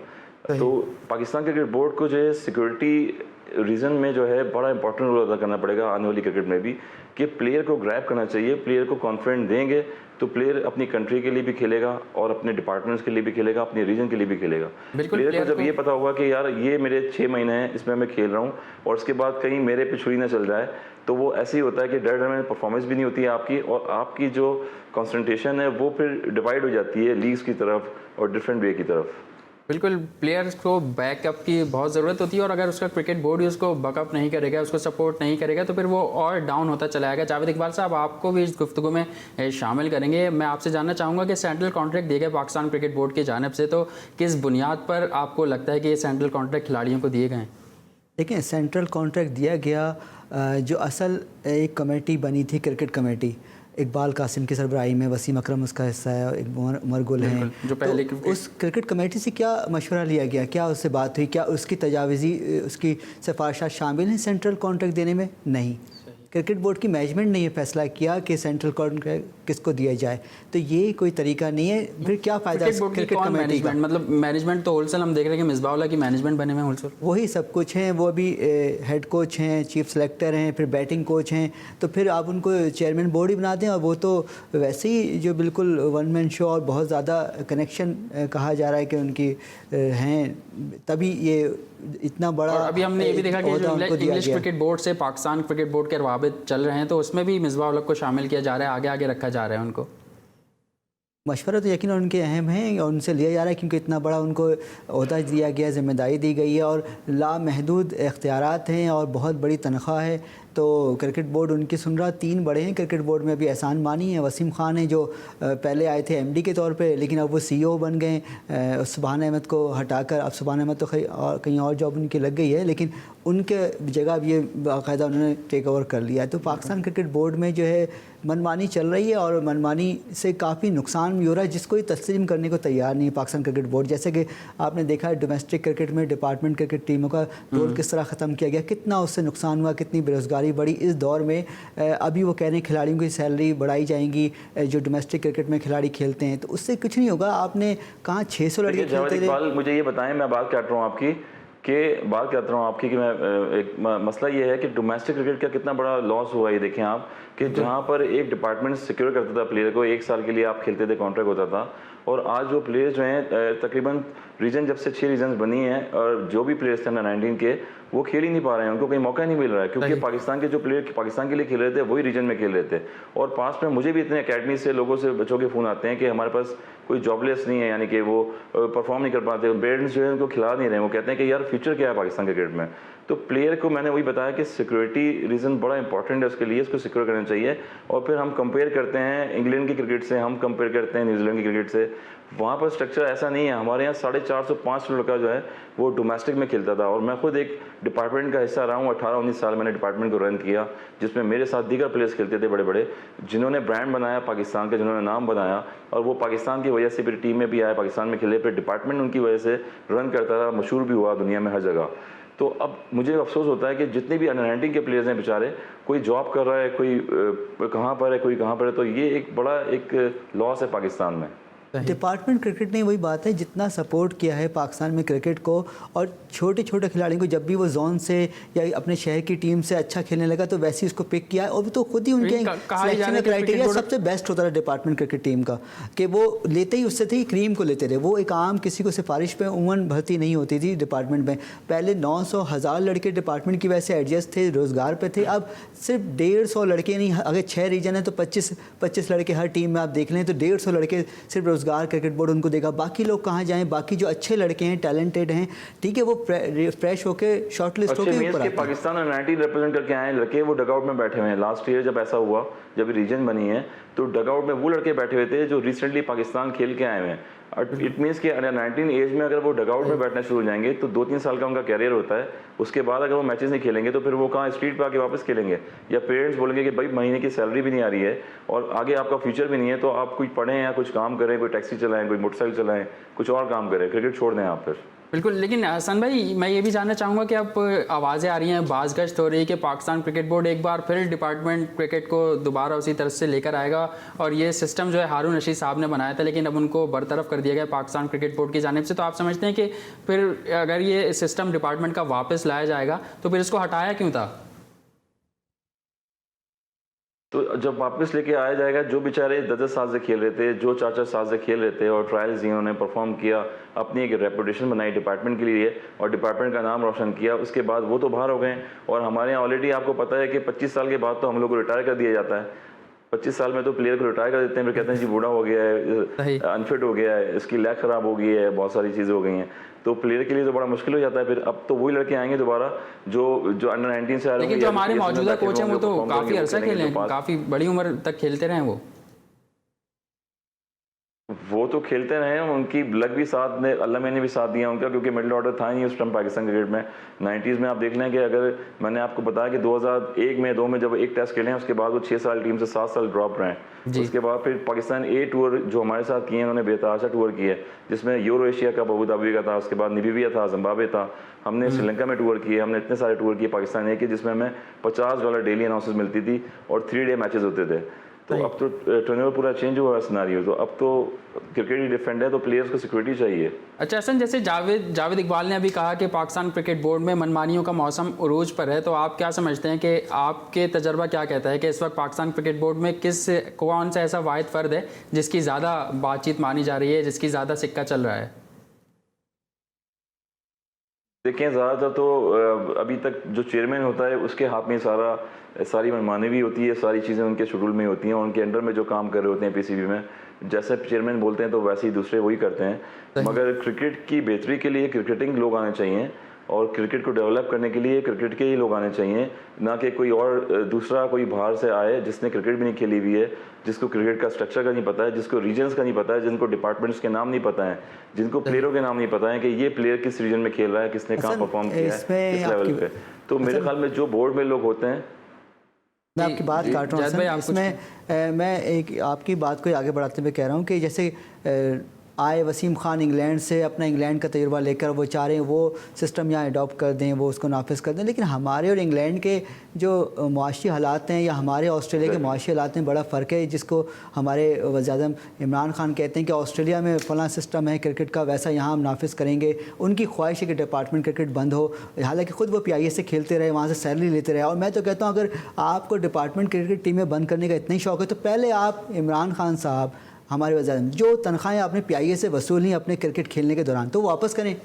तो पाकिस्तान क्रिकेट बोर्ड को जो है सिक्योरिटी रीज़न में जो है बड़ा इंपॉर्टेंट रोल अदा करना पड़ेगा आने वाली क्रिकेट में भी, कि प्लेयर को ग्रैब करना चाहिए। प्लेयर को कॉन्फिडेंस देंगे तो प्लेयर अपनी कंट्री के लिए भी खेलेगा और अपने डिपार्टमेंट्स के लिए भी खेलेगा, अपने रीजन के लिए भी खेलेगा। प्लेयर को जब ये पता होगा कि यार ये मेरे 6 महीने हैं, इसमें मैं खेल रहा हूँ और उसके बाद कहीं मेरे पे छुरी ना चल जाए, तो वो ऐसे ही होता है कि डर में परफॉर्मेंस भी नहीं होती है आपकी, और आपकी जो कंसंट्रेशन है वो फिर डिवाइड हो जाती है लीग्स की तरफ और डिफरेंट वे की तरफ। बिल्कुल, प्लेयर्स को बैकअप की बहुत ज़रूरत होती है और अगर उसका क्रिकेट बोर्ड ही उसको बैकअप नहीं करेगा, उसको सपोर्ट नहीं करेगा, तो फिर वो और डाउन होता चला जाएगा। जावेद इकबाल साहब, आपको भी इस गुफ्तगू में शामिल करेंगे। मैं आपसे जानना चाहूँगा कि सेंट्रल कॉन्ट्रैक्ट दिए गए पाकिस्तान क्रिकेट बोर्ड की जानिब से, तो किस बुनियाद पर आपको लगता है कि ये सेंट्रल कॉन्ट्रैक्ट खिलाड़ियों को दिए गए हैं? देखिए, सेंट्रल कॉन्ट्रैक्ट दिया गया, जो असल एक कमेटी बनी थी, क्रिकेट कमेटी, इकबाल कासिम की सरबराही में, वसीम अकरम उसका हिस्सा है और उमर गुल हैं, जो पहले तो उस क्रिकेट कमेटी से क्या मशवरा लिया गया, क्या उससे बात हुई, क्या उसकी तजावीज़ी उसकी सिफारिशात शामिल हैं सेंट्रल कॉन्ट्रैक्ट देने में? नहीं। क्रिकेट बोर्ड की मैनेजमेंट ने ये फैसला किया कि सेंट्रल कॉन्ट्रैक्ट किसको दिया जाए, तो ये कोई तरीका नहीं है। फिर क्या फ़ायदा क्रिकेट कमेटी का? मतलब मैनेजमेंट तो होलसेल हम देख रहे हैं कि मिसबाउल्लाह की मैनेजमेंट बने हुए हैं होलसेल, वही सब कुछ हैं, वो भी हेड कोच हैं, चीफ सेलेक्टर हैं, फिर बैटिंग कोच हैं, तो फिर आप उनको चेयरमैन बोर्ड ही बना दें, और वो तो वैसे ही जो बिल्कुल वन मैन शो और बहुत ज़्यादा कनेक्शन कहा जा रहा है कि उनकी हैं, तभी ये इतना बड़ा। और अभी हमने ये भी देखा कि जो इंग्लिश क्रिकेट बोर्ड से पाकिस्तान क्रिकेट बोर्ड के रवाबित चल रहे हैं, तो उसमें भी मिसबाह-उल-हक को शामिल किया जा रहा है, आगे आगे रखा जा रहा है उनको। मशवरा तो यकीन उनके अहम हैं और उनसे लिया जा रहा है, क्योंकि इतना बड़ा उनको ओहदा दिया गया, जिम्मेदारी दी गई है और लामहदूद इख्तियारात हैं और बहुत बड़ी तनख्वाह है। तो क्रिकेट बोर्ड उनकी सुन रहा। 3 बड़े हैं क्रिकेट बोर्ड में, अभी एहसान मानी है, वसीम खान है जो पहले आए थे MD के तौर पे, लेकिन अब वो CEO बन गए। सुभान अहमद को हटाकर, अब सुभान अहमद तो कहीं और जॉब उनकी लग गई है, लेकिन उनके जगह अब ये बाकायदा उन्होंने टेक ओवर कर लिया है। तो पाकिस्तान क्रिकेट बोर्ड में जो है मनमानी चल रही है और मनमानी से काफ़ी नुकसान भी हो रहा है, जिसको ये तस्लीम करने को तैयार नहीं है पाकिस्तान क्रिकेट बोर्ड। जैसे कि आपने देखा है डोमेस्टिक क्रिकेट में डिपार्टमेंट क्रिकेट टीमों का रोल किस तरह ख़त्म किया गया, कितना उससे नुकसान हुआ, कितनी बेरोज़गारी बड़ी इस दौर में। अभी वो कह रहे हैं खिलाड़ियों की सैलरी बढ़ाई जाएंगी, जो डोमेस्टिक क्रिकेट में खिलाड़ी खेलते हैं, तो उससे कुछ नहीं होगा। आपने कहा 600 लड़के खेलते थे। मुझे ये बताएं, मैं बात कर रहा हूँ आपकी कि मैं एक मसला ये है कि डोमेस्टिक क्रिकेट का कितना बड़ा लॉस हुआ है। ये देखें आप कि जहाँ पर एक डिपार्टमेंट सिक्योर करता था प्लेयर को, 1 साल के लिए आप खेलते थे, कॉन्ट्रैक्ट होता था, और आज जो प्लेयर्स जो हैं तकरीबन रीजन जब से 6 रीजन बनी हैं और जो भी प्लेयर्स थे अंडर 19 के वो खेल ही नहीं पा रहे हैं, उनको कहीं मौका नहीं मिल रहा है, क्योंकि पाकिस्तान के जो प्लेयर पाकिस्तान के लिए खेल रहे थे वही रीजन में खेल रहे थे। और पास में मुझे भी इतने अकेडमी से लोगों से बच्चों के फ़ोन आते हैं कि हमारे पास कोई जॉबलेस नहीं है, यानी कि वो परफॉर्म नहीं कर पाते, पेरेंट्स जो है उनको खिला नहीं रहे, वो कहते हैं कि यार फ्यूचर क्या है पाकिस्तान क्रिकेट में। तो प्लेयर को मैंने वही बताया कि सिक्योरिटी रीज़न बड़ा इंपॉर्टेंट है उसके लिए, इसको सिक्योर करना चाहिए। और फिर हम कंपेयर करते हैं इंग्लैंड की क्रिकेट से, हम कंपेयर करते हैं न्यूजीलैंड की क्रिकेट से, वहाँ पर स्ट्रक्चर ऐसा नहीं है। हमारे यहाँ 450-500 लड़का जो है वो डोमेस्टिक में खेलता था, और मैं खुद एक डिपार्टमेंट का हिस्सा रहा हूँ। 18-19 साल मैंने डिपार्टमेंट को रन किया, जिसमें मेरे साथ दीगर प्लेयर्स खेलते थे बड़े बड़े, जिन्होंने ब्रांड बनाया पाकिस्तान का, जिन्होंने नाम बनाया, और वो पाकिस्तान की वजह से फिर टीम में भी आए, पाकिस्तान में खेले, फिर डिपार्टमेंट उनकी वजह से रन करता था, मशहूर भी हुआ दुनिया में हर जगह। तो अब मुझे अफसोस होता है कि जितने भी अंडर 19 के प्लेयर्स हैं बेचारे, कोई जॉब कर रहा है, कोई कहाँ पर है, कोई कहाँ पर है, तो ये एक बड़ा एक लॉस है पाकिस्तान में। डिपार्टमेंट क्रिकेट ने वही बात है, जितना सपोर्ट किया है पाकिस्तान में क्रिकेट को, और छोटे छोटे खिलाड़ियों को जब भी वो जोन से या अपने शहर की टीम से अच्छा खेलने लगा तो वैसे ही उसको पिक किया, और तो खुद ही उनके सिलेक्शन क्राइटेरिया सबसे बेस्ट होता था डिपार्टमेंट क्रिकेट टीम का, कि वो लेते ही उससे थे क्रीम को लेते थे, वो एक आम किसी को सिफारिश पे उमूमन भर्ती नहीं होती थी डिपार्टमेंट में। पहले 900-1000 लड़के डिपार्टमेंट की वजह से एडजस्ट थे, रोज़गार पे थे। अब सिर्फ 150 लड़के नहीं, अगर 6 रीजन है तो 25 लड़के हर टीम में आप देख लें, तो 150 लड़के सिर्फ रोज़गार क्रिकेट बोर्ड उनको देगा। बाकी लोग कहाँ जाएं? बाकी जो अच्छे लड़के हैं, टैलेंटेड हैं, ठीक है, वो फ्रेश होके शॉर्टलिस्ट होके ऊपर आते हैं। पाकिस्तान और 19 रिप्रेजेंट करके आए लड़के, वो डगआउट में बैठे हुए हैं। लास्ट ईयर जब ऐसा हुआ, जब रीजन बनी है, तो डगआउट में वो लड़के बैठे हुए थे जो रिसेंटली पाकिस्तान खेल के आए हुए हैं। इट मीन्स कि अंडर 19 एज में अगर वो डगआउट में बैठना शुरू हो जाएंगे तो 2-3 साल का उनका कैरियर होता है। उसके बाद अगर वो मैचेस नहीं खेलेंगे तो फिर वो कहाँ स्ट्रीट पे आके वापस खेलेंगे, या पेरेंट्स बोलेंगे कि भाई महीने की सैलरी भी नहीं आ रही है और आगे आपका फ्यूचर भी नहीं है, तो आप कुछ पढ़ें या कुछ काम करें, कोई टैक्सी चलाएं, कोई मोटरसाइकिल चलाएं, कुछ और काम करें, क्रिकेट छोड़ दें आप फिर। बिल्कुल। लेकिन हसन भाई, मैं ये भी जानना चाहूँगा कि अब आवाज़ें आ रही हैं, बाज़गश्त हो रही है कि पाकिस्तान क्रिकेट बोर्ड एक बार फिर डिपार्टमेंट क्रिकेट को दोबारा उसी तरह से लेकर आएगा, और ये सिस्टम जो है हारून रशीद साहब ने बनाया था, लेकिन अब उनको बरतरफ कर दिया गया पाकिस्तान क्रिकेट बोर्ड की जानिब से। तो आप समझते हैं कि फिर अगर ये सिस्टम डिपार्टमेंट का वापस लाया जाएगा तो फिर इसको हटाया क्यों था? तो जब वापस लेके आया जाएगा, जो बेचारे 10-10 साल से खेल रहे थे, जो 4-4 साल से खेल रहे थे और ट्रायल्स इन्होंने परफॉर्म किया, अपनी एक रेपुटेशन बनाई डिपार्टमेंट के लिए और डिपार्टमेंट का नाम रोशन किया, उसके बाद वो तो बाहर हो गए। और हमारे यहाँ ऑलरेडी आपको पता है कि 25 साल के बाद तो हम लोग को रिटायर कर दिया जाता है। 25 साल में तो प्लेयर को रिटायर कर देते हैं, फिर कहते हैं जी बूढ़ा हो गया है, अनफिट हो गया है, इसकी लेग खराब हो गई है, बहुत सारी चीज़ें हो गई हैं, तो प्लेयर के लिए तो बड़ा मुश्किल हो जाता है। फिर अब तो वही लड़के आएंगे दोबारा जो अंडर 19 से आ रहे हैं। लेकिन जो हमारे मौजूदा कोच हैं वो तो काफ़ी अरसा खेले हैं, काफ़ी बड़ी उम्र तक खेलते रहे हैं। वो तो खेलते रहे हैं, उनकी लक भी साथ ने, अल्लाह मैंने भी साथ दिया उनका, क्योंकि मिडिल ऑर्डर था ही उस टाइम पाकिस्तान क्रिकेट में। 90s में आप देख लें कि अगर मैंने आपको बताया कि 2001 में 2 में जब एक टेस्ट खेले हैं, उसके बाद वो 6 साल टीम से 7 साल ड्रॉप रहे हैं। उसके बाद फिर पाकिस्तान ए टूर जो हमारे साथ किए हैं, उन्होंने बेतहाशा टूर किए, जिसमें यूरो एशिया का अबू धाबी का था, उसके बाद नामीबिया था, जिम्बाब्वे था, हमने श्रीलंका में टूर किए, हमने इतने सारे टूर किए पाकिस्तान ए के, जिसमें हमें $50 डेली अनाउंसेस मिलती थी और 3 डे मैचेस होते थे। तो अब तो टर्नओवर पूरा चेंज हुआ है सिनारियो, तो अब तो क्रिकेट ही डिफरेंट है, तो प्लेयर्स को सिक्योरिटी चाहिए। अच्छा हसन, जैसे जावेद इकबाल ने अभी कहा कि पाकिस्तान क्रिकेट बोर्ड में मनमानियों का मौसम उरूज पर है, तो आप क्या समझते हैं कि आपके तजर्बा क्या कहता है कि इस वक्त पाकिस्तान क्रिकेट बोर्ड में कौन सा ऐसा वाहिद फ़र्द है जिसकी ज़्यादा बातचीत मानी जा रही है, जिसकी ज़्यादा सिक्का चल रहा है? देखें, ज़्यादातर तो अभी तक जो चेयरमैन होता है उसके हाथ में सारी मनमानी भी होती है, सारी चीज़ें उनके शेड्यूल में होती हैं, उनके अंडर में जो काम कर रहे होते हैं पीसीबी में, जैसे चेयरमैन बोलते हैं तो वैसे ही दूसरे वही करते हैं। मगर क्रिकेट की बेहतरी के लिए क्रिकेटिंग लोग आने चाहिए और क्रिकेट को डेवलप करने के लिए क्रिकेट के ही लोग आने चाहिए, ना कि कोई और दूसरा कोई बाहर से आए जिसने क्रिकेट भी नहीं खेली हुई है, जिसको क्रिकेट का स्ट्रक्चर का नहीं पता है, जिसको रीजन्स का नहीं पता है, जिनको डिपार्टमेंट्स के नाम नहीं पता है, जिनको प्लेयरों के नाम नहीं पता है कि ये प्लेयर किस रीजन में खेल रहा है, किसने कहाँ परफॉर्म किया है, किस लेवल पे। तो मेरे ख्याल में जो बोर्ड में लोग होते हैं, मैं आपकी बात काट रहा हूँ इसमें, मैं एक आपकी बात को आगे बढ़ाते हुए कह रहा हूँ कि जैसे आए वसीम ख़ान इंग्लैंड से, अपना इंग्लैंड का तजुर्बा लेकर वो चाह रहे हैं वो सिस्टम यहाँ अडॉप्ट कर दें, वो उसको नाफिज कर दें। लेकिन हमारे और इंग्लैंड के जो मुआशी हालात हैं या हमारे ऑस्ट्रेलिया के मुआशी हालात में बड़ा फ़र्क है, जिसको हमारे वज़ीर-ए-आज़म इमरान खान कहते हैं कि ऑस्ट्रेलिया में फ़लाँ सिस्टम है क्रिकेट का, वैसा यहाँ हम नाफिज करेंगे। उनकी ख्वाहिश है कि डिपार्टमेंट क्रिकेट बंद हो, हालांकि ख़ुद वो PIA से खेलते रहे, वहाँ से सैलरी लेते रहे। और मैं तो कहता हूँ अगर आपको डिपार्टमेंट क्रिकेट टीमें बंद करने का इतना ही शौक़ है तो पहले आप इमरान खान साहब, हमारे वज़ीर-ए-आज़म, जो तनख्वाहें आपने PIA से वसूली अपने क्रिकेट खेलने के दौरान, तो वापस करें,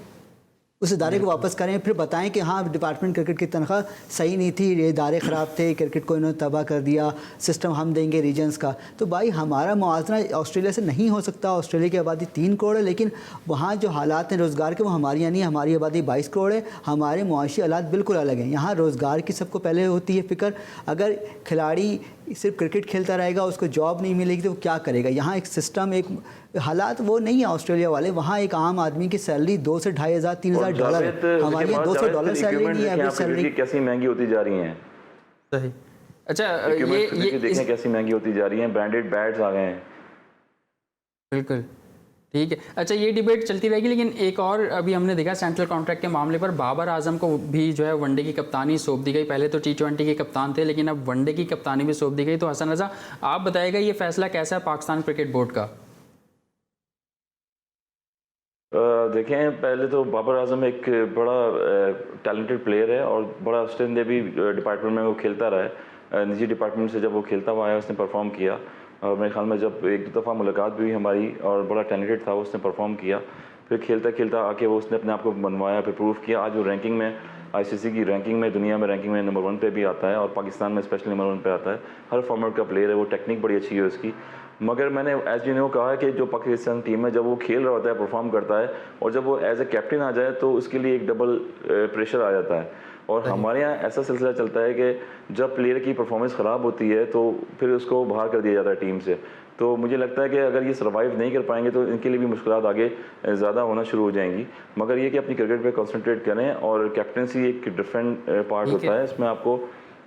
उस इदारे को वापस करें। फिर बताएं कि हाँ डिपार्टमेंट क्रिकेट की तनख्वाह सही नहीं थी, ये इदारे ख़राब थे, क्रिकेट को इन्होंने तबाह कर दिया, सिस्टम हम देंगे रीजन्स का। तो भाई हमारा मुआवजा ऑस्ट्रेलिया से नहीं हो सकता। ऑस्ट्रेलिया की आबादी 3 करोड़ है, लेकिन वहाँ जो हालात हैं रोज़गार के वो हमारे यहाँ नहीं, हमारी आबादी 22 करोड़ है, हमारे मुआशी हालात बिल्कुल अलग हैं। यहाँ रोज़गार की सबको पहले होती है फ़िक्र। अगर खिलाड़ी सिर्फ क्रिकेट खेलता रहेगा, उसको जॉब नहीं मिलेगी तो वो क्या करेगा। यहाँ एक सिस्टम, एक हालात वो नहीं है ऑस्ट्रेलिया वाले। वहाँ एक आम आदमी की सैलरी 2 से $2,500 $3,000 है, हमारे यहाँ $200 सैलरी नहीं है। एवरेज सैलरी कैसी महंगी होती जा रही है। सही। अच्छा, ये देखें कैसी महंगी होती जा रही है, ब्रांडेड बैट्स आ गए हैं। बिल्कुल ठीक है। अच्छा, ये डिबेट चलती रहेगी, लेकिन एक और अभी हमने देखा सेंट्रल कॉन्ट्रैक्ट के मामले पर बाबर आजम को भी जो है वनडे की कप्तानी सौंप दी गई। पहले तो T20 के कप्तान थे, लेकिन अब वनडे की कप्तानी भी सौंप दी गई। तो हसन रज़ा, आप बताइएगा ये फैसला कैसा है पाकिस्तान क्रिकेट बोर्ड का? देखें, पहले तो बाबर आजम एक बड़ा टैलेंटेड प्लेयर है और बड़ा ऑस्ट्रेलिया भी डिपार्टमेंट में वो खेलता रहा है। निजी डिपार्टमेंट से जब वो खेलता हुआ आया उसने परफॉर्म किया, और मेरे ख्याल में जब 1-2 दफ़ा मुलाकात भी हुई हमारी, और बड़ा टैलेंटेड था, उसने परफॉर्म किया। फिर खेलता खेलता आके वो उसने अपने आप को बनवाया, फिर प्रूव किया। आज वो रैंकिंग में, ICC की रैंकिंग में, दुनिया में रैंकिंग में नंबर 1 पे भी आता है, और पाकिस्तान में स्पेशली नंबर 1 पे आता है। हर फॉर्मेट का प्लेयर है वो, टेक्निक बड़ी अच्छी है उसकी। मगर मैंने एज यू नो कहा कि जो पाकिस्तान टीम है जब वो खेल रहा होता है, परफॉर्म करता है, और जब वो एज ए कैप्टन आ जाए तो उसके लिए एक डबल प्रेशर आ जाता है। और हमारे यहाँ ऐसा सिलसिला चलता है कि जब प्लेयर की परफॉर्मेंस ख़राब होती है तो फिर उसको बाहर कर दिया जाता है टीम से। तो मुझे लगता है कि अगर ये सर्वाइव नहीं कर पाएंगे तो इनके लिए भी मुश्किलात आगे ज़्यादा होना शुरू हो जाएंगी। मगर ये कि अपनी क्रिकेट पे कंसंट्रेट करें, और कैप्टनसी एक डिफरेंट पार्ट होता है, इसमें आपको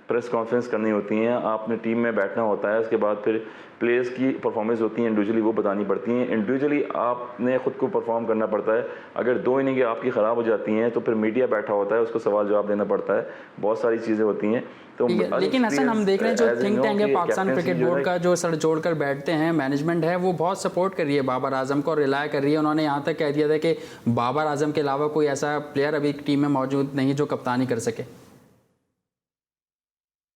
प्रेस कॉन्फ्रेंस करनी होती हैं, आपने टीम में बैठना होता है, उसके बाद फिर प्लेयर्स की परफॉर्मेंस होती है इंडिविजुअली, वो बतानी पड़ती हैं। इंडिविजुअली आपने ख़ुद को परफॉर्म करना पड़ता है। अगर 2 इनिंग आपकी ख़राब हो जाती हैं तो फिर मीडिया बैठा होता है, उसको सवाल जवाब देना पड़ता है, बहुत सारी चीज़ें होती हैं। तो लेकिन हसन, हम देख रहे हैं जो थिंक टैंक है पाकिस्तान क्रिकेट बोर्ड का, जो सर जोड़कर बैठते हैं, मैनेजमेंट है, वो बहुत सपोर्ट कर रही है बाबर आजम को, रिलाय कर रही है। उन्होंने यहाँ तक कह दिया था कि बाबर आजम के अलावा कोई ऐसा प्लेयर अभी टीम में मौजूद नहीं जो कप्तानी कर सके।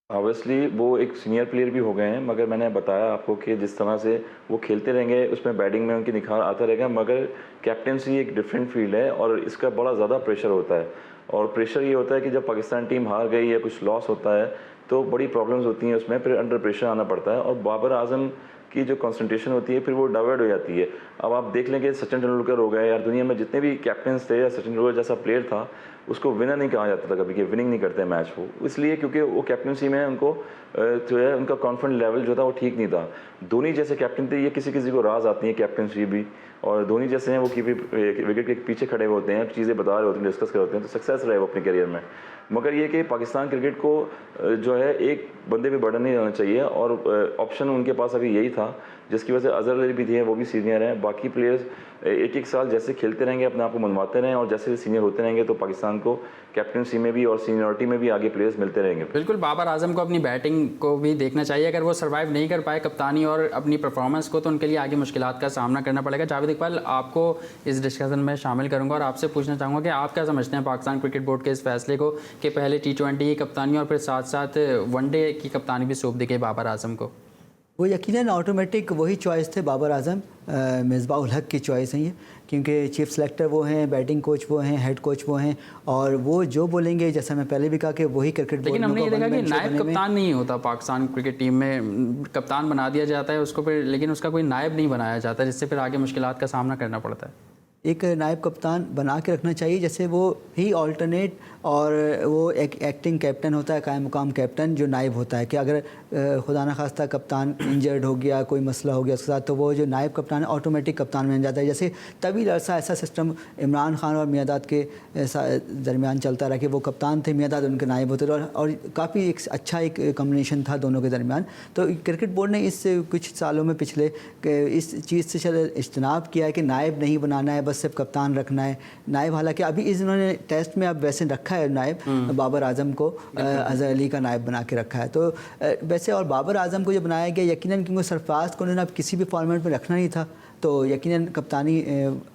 ऑब्वियसली वो एक सीनियर प्लेयर भी हो गए हैं, मगर मैंने बताया आपको कि जिस तरह से वो खेलते रहेंगे उसमें बैटिंग में उनकी निखार आता रहेगा। मगर कैप्टनसी एक डिफरेंट फील्ड है और इसका बड़ा ज़्यादा प्रेशर होता है। और प्रेशर ये होता है कि जब पाकिस्तान टीम हार गई या कुछ लॉस होता है तो बड़ी प्रॉब्लम्स होती हैं उसमें, फिर अंडर प्रेशर आना पड़ता है। और बाबर आजम की जो कंसंट्रेशन होती है फिर वो डाइवर्ट हो जाती है। अब आप देख लें कि सचिन तेंदुलकर हो गए, यार दुनिया में जितने भी कैप्टन्स थे, या सचिन तेंदुलकर जैसा प्लेयर था उसको विनर नहीं कहा जाता था कभी, कि विनिंग नहीं करते मैच वो, इसलिए क्योंकि वो कैप्टनसी में उनको जो है उनका कॉन्फिडेंस लेवल जो था वो ठीक नहीं था। धोनी जैसे कैप्टन थे, ये किसी किसी को राज आती है कैप्टनसी भी, और धोनी जैसे हैं वो विकेट के पीछे खड़े होते हैं, चीज़ें बता रहे होते हैं, डिस्कस कर होते हैं, तो सक्सेस रहे वो अपने करियर में। मगर ये कि पाकिस्तान क्रिकेट को जो है एक बंदे पे बर्डन नहीं रहना चाहिए, और ऑप्शन उनके पास अभी यही था, जिसकी वजह से अजहर अली भी थे, वो भी सीनियर हैं। बाकी प्लेयर्स एक साल जैसे खेलते रहेंगे, अपने आप को मनवाते रहें, और जैसे सीनियर होते रहेंगे तो पाकिस्तान को कैप्टनसी में भी और सीनियरिटी में भी आगे प्लेयर्स मिलते रहेंगे। बिल्कुल, बाबर आजम को अपनी बैटिंग को भी देखना चाहिए। अगर वो सर्वाइव नहीं कर पाए कप्तानी और अपनी परफॉर्मेंस को, तो उनके लिए आगे मुश्किलात का सामना करना पड़ेगा। जावेद इकबाल, आपको इस डिस्कशन में शामिल करूंगा और आपसे पूछना चाहूँगा कि आप क्या समझते हैं पाकिस्तान क्रिकेट बोर्ड के इस फैसले को कि पहले T20 की कप्तानी और फिर साथ साथ वनडे की कप्तानी भी सौंप दी गई बाबर आजम को? वो यकीनन ऑटोमेटिक वही चॉइस थे बाबर आजम, मिसबाह उल हक की चॉइस है ये, क्योंकि चीफ सेलेक्टर वो हैं, बैटिंग कोच वो हैं, हेड कोच वो हैं, और वो जो बोलेंगे, जैसा मैं पहले भी कहा कि वही क्रिकेट बोर्ड। लेकिन हमने ये देखा कि नायब कप्तान नहीं होता पाकिस्तान क्रिकेट टीम में, कप्तान बना दिया जाता है उसको फिर, लेकिन उसका कोई नायब नहीं बनाया जाता, जिससे फिर आगे मुश्किलात का सामना करना पड़ता है। एक नायब कप्तान बना के रखना चाहिए, जैसे वो ही ऑल्टरनेट और वो एक एक्टिंग कैप्टन होता है, कायम मुकाम कैप्टन जो नायब होता है कि अगर खुदा न खास्ता कप्तान इंजर्ड हो गया, कोई मसला हो गया उसके साथ, तो वो जो नायब कप्तान है ऑटोमेटिक कप्तान बन जाता है। जैसे तवील अरसा ऐसा सिस्टम इमरान खान और मियाँदाद के दरमियान चलता रहा कि वो कप्तान थे, मियाँदाद उनके नायब होते रहे और काफ़ी एक अच्छा एक कम्बिनेशन था दोनों के दरमियान। तो क्रिकेट बोर्ड ने इस कुछ सालों में पिछले इस चीज़ से इज्तनाब किया है कि नायब नहीं बनाना है, बस सिर्फ कप्तान रखना है। नायब हालांकि अभी इन्होंने टेस्ट में अब वैसे रखा है नायब, बाबर आजम को अजहर अली का नायब बना के रखा है। तो वैसे और बाबर आजम को जो बनाया गया यकीनन क्योंकि सरफराज को उन्होंने अब किसी भी फॉर्मेट में रखना नहीं था, तो यकीनन कप्तानी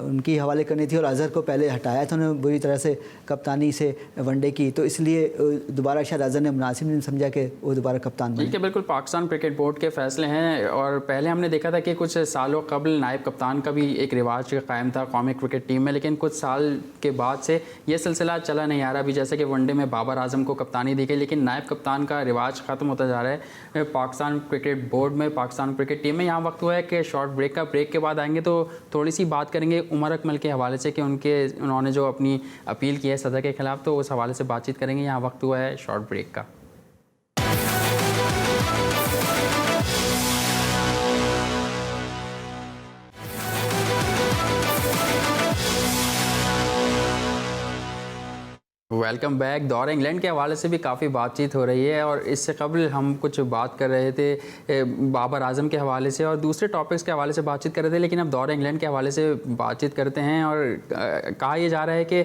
उनकी हवाले करनी थी और अजहर को पहले हटाया था उन्होंने बुरी तरह से कप्तानी से वनडे की, तो इसलिए दोबारा शायद अजहर ने मुनासिब नहीं समझा कि वो दोबारा कप्तान बने। ठीक है, बिल्कुल पाकिस्तान क्रिकेट बोर्ड के फैसले हैं। और पहले हमने देखा था कि कुछ सालों कबल नायब कप्तान का भी एक रिवाज कायम था कौमी क्रिकेट टीम में, लेकिन कुछ साल के बाद से ये सिलसिला चला नहीं आ रहा। अभी जैसे कि वनडे में बाबर आजम को कप्तानी दी गई, लेकिन नायब कप्तान का रिवाज ख़त्म होता जा रहा है पाकिस्तान क्रिकेट बोर्ड में, पाकिस्तान क्रिकेट टीम में। यहाँ वक्त हुआ है कि शॉर्ट ब्रेक का, ब्रेक के बाद आएंगे तो थोड़ी सी बात करेंगे उमर अकमल के हवाले से कि उन्होंने जो अपनी अपील की है सज़ा के खिलाफ, तो उस हवाले से बातचीत करेंगे। यहाँ वक्त हुआ है शॉर्ट ब्रेक का। Welcome back. दौरे इंग्लैंड के हवाले से भी काफ़ी बातचीत हो रही है और इससे कबल हम कुछ बात कर रहे थे बाबर आजम के हवाले से और दूसरे टॉपिक्स के हवाले से बातचीत कर रहे थे, लेकिन अब दौरे इंग्लैंड के हवाले से बातचीत करते हैं। और कहा यह जा रहा है कि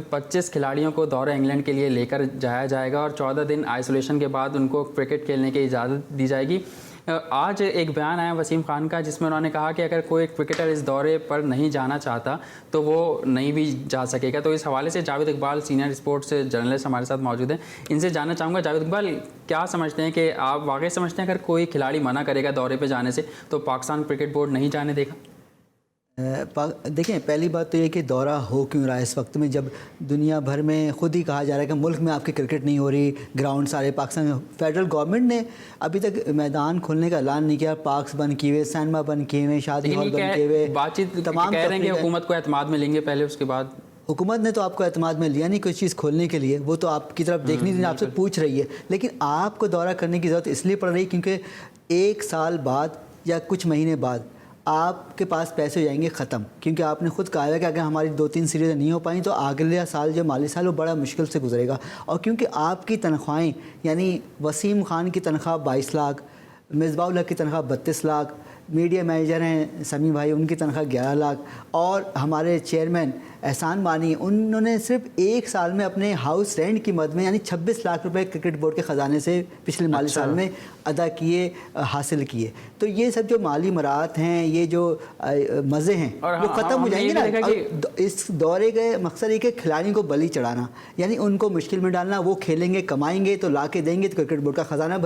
25 खिलाड़ियों को दौरे इंग्लैंड के लिए लेकर जाया जाएगा और 14 दिन आइसोलेशन के बाद उनको क्रिकेट खेलने की इजाज़त दी जाएगी। आज एक बयान आया वसीम खान का जिसमें उन्होंने कहा कि अगर कोई क्रिकेटर इस दौरे पर नहीं जाना चाहता तो वो नहीं भी जा सकेगा। तो इस हवाले से Javed Iqbal senior sports journalist हमारे साथ मौजूद हैं, इनसे जानना चाहूँगा। जावेद इकबाल, क्या समझते हैं कि आप वाकई समझते हैं अगर कोई खिलाड़ी मना करेगा दौरे पर जाने से तो पाकिस्तान क्रिकेट बोर्ड नहीं जाने देगा? देखें, पहली बात तो ये कि दौरा हो क्यों रहा है इस वक्त में जब दुनिया भर में खुद ही कहा जा रहा है कि मुल्क में आपकी क्रिकेट नहीं हो रही, ग्राउंड सारे पाकिस्तान में। फेडरल गवर्नमेंट ने अभी तक मैदान खोलने का ऐलान नहीं किया, पार्क्स बंद किए हुए, सिनेमा बंद किए हुए, शादी हॉल बंद किए हुए। बातचीत तमाम कह रहे हैं कि हुकूमत को एतमाद में लेंगे पहले, उसके बाद। हुकूमत ने तो आपको एतमाद में लिया नहीं कोई चीज़ खोलने के लिए, वो तो आपकी तरफ देखनी थी, आपसे पूछ रही है। लेकिन आपको दौरा करने की ज़रूरत इसलिए पड़ रही क्योंकि 1 साल बाद या कुछ महीने बाद आपके पास पैसे हो जाएंगे ख़त्म, क्योंकि आपने खुद कहा है कि अगर हमारी 2-3 सीरीज़ नहीं हो पाई तो अगले साल जो माली साल वो बड़ा मुश्किल से गुजरेगा। और क्योंकि आपकी तनख्वाहें, यानी वसीम खान की तनख्वाह 22 लाख, मिसबाउल हक की तनख्वाह 32 लाख, मीडिया मैनेजर हैं समी भाई उनकी तनख्वाह 11 लाख, और हमारे चेयरमैन एहसान मानी उन्होंने सिर्फ 1 साल में अपने हाउस रेंट की मद में यानी 26 लाख रुपए क्रिकेट बोर्ड के ख़जाने से पिछले माली साल में अदा किए, हासिल किए। तो ये सब जो माली मराहत हैं, ये जो मज़े हैं वो ख़त्म हो जाएंगे ना। इस दौरे का मकसद है कि खिलाड़ियों को बलि चढ़ाना, यानी उनको मुश्किल में डालना। वो खेलेंगे, कमाएंगे तो ला के देंगे तो क्रिकेट बोर्ड का ख़जाना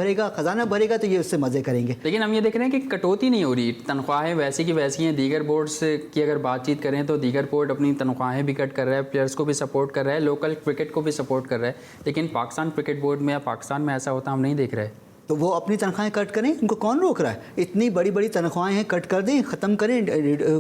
भरेगा तो ये उससे मज़े करेंगे। लेकिन हम ये देख रहे हैं कि कटौती नहीं हो रही, तनख्वाहें वैसी की वैसी हैं। दीगर बोर्ड्स की अगर बातचीत करें तो दीगर बोर्ड अपनी तनख्वाहें भी कट कर रहा है, प्लेयर्स को भी सपोर्ट कर रहा है, लोकल क्रिकेट को भी सपोर्ट कर रहा है, लेकिन पाकिस्तान क्रिकेट बोर्ड में या पाकिस्तान में ऐसा होता हम नहीं देख रहे। तो वो अपनी तनख्वाहें कट करें, उनको कौन रोक रहा है? इतनी बड़ी बड़ी तनख्वाहें हैं, कट कर दें, ख़त्म करें,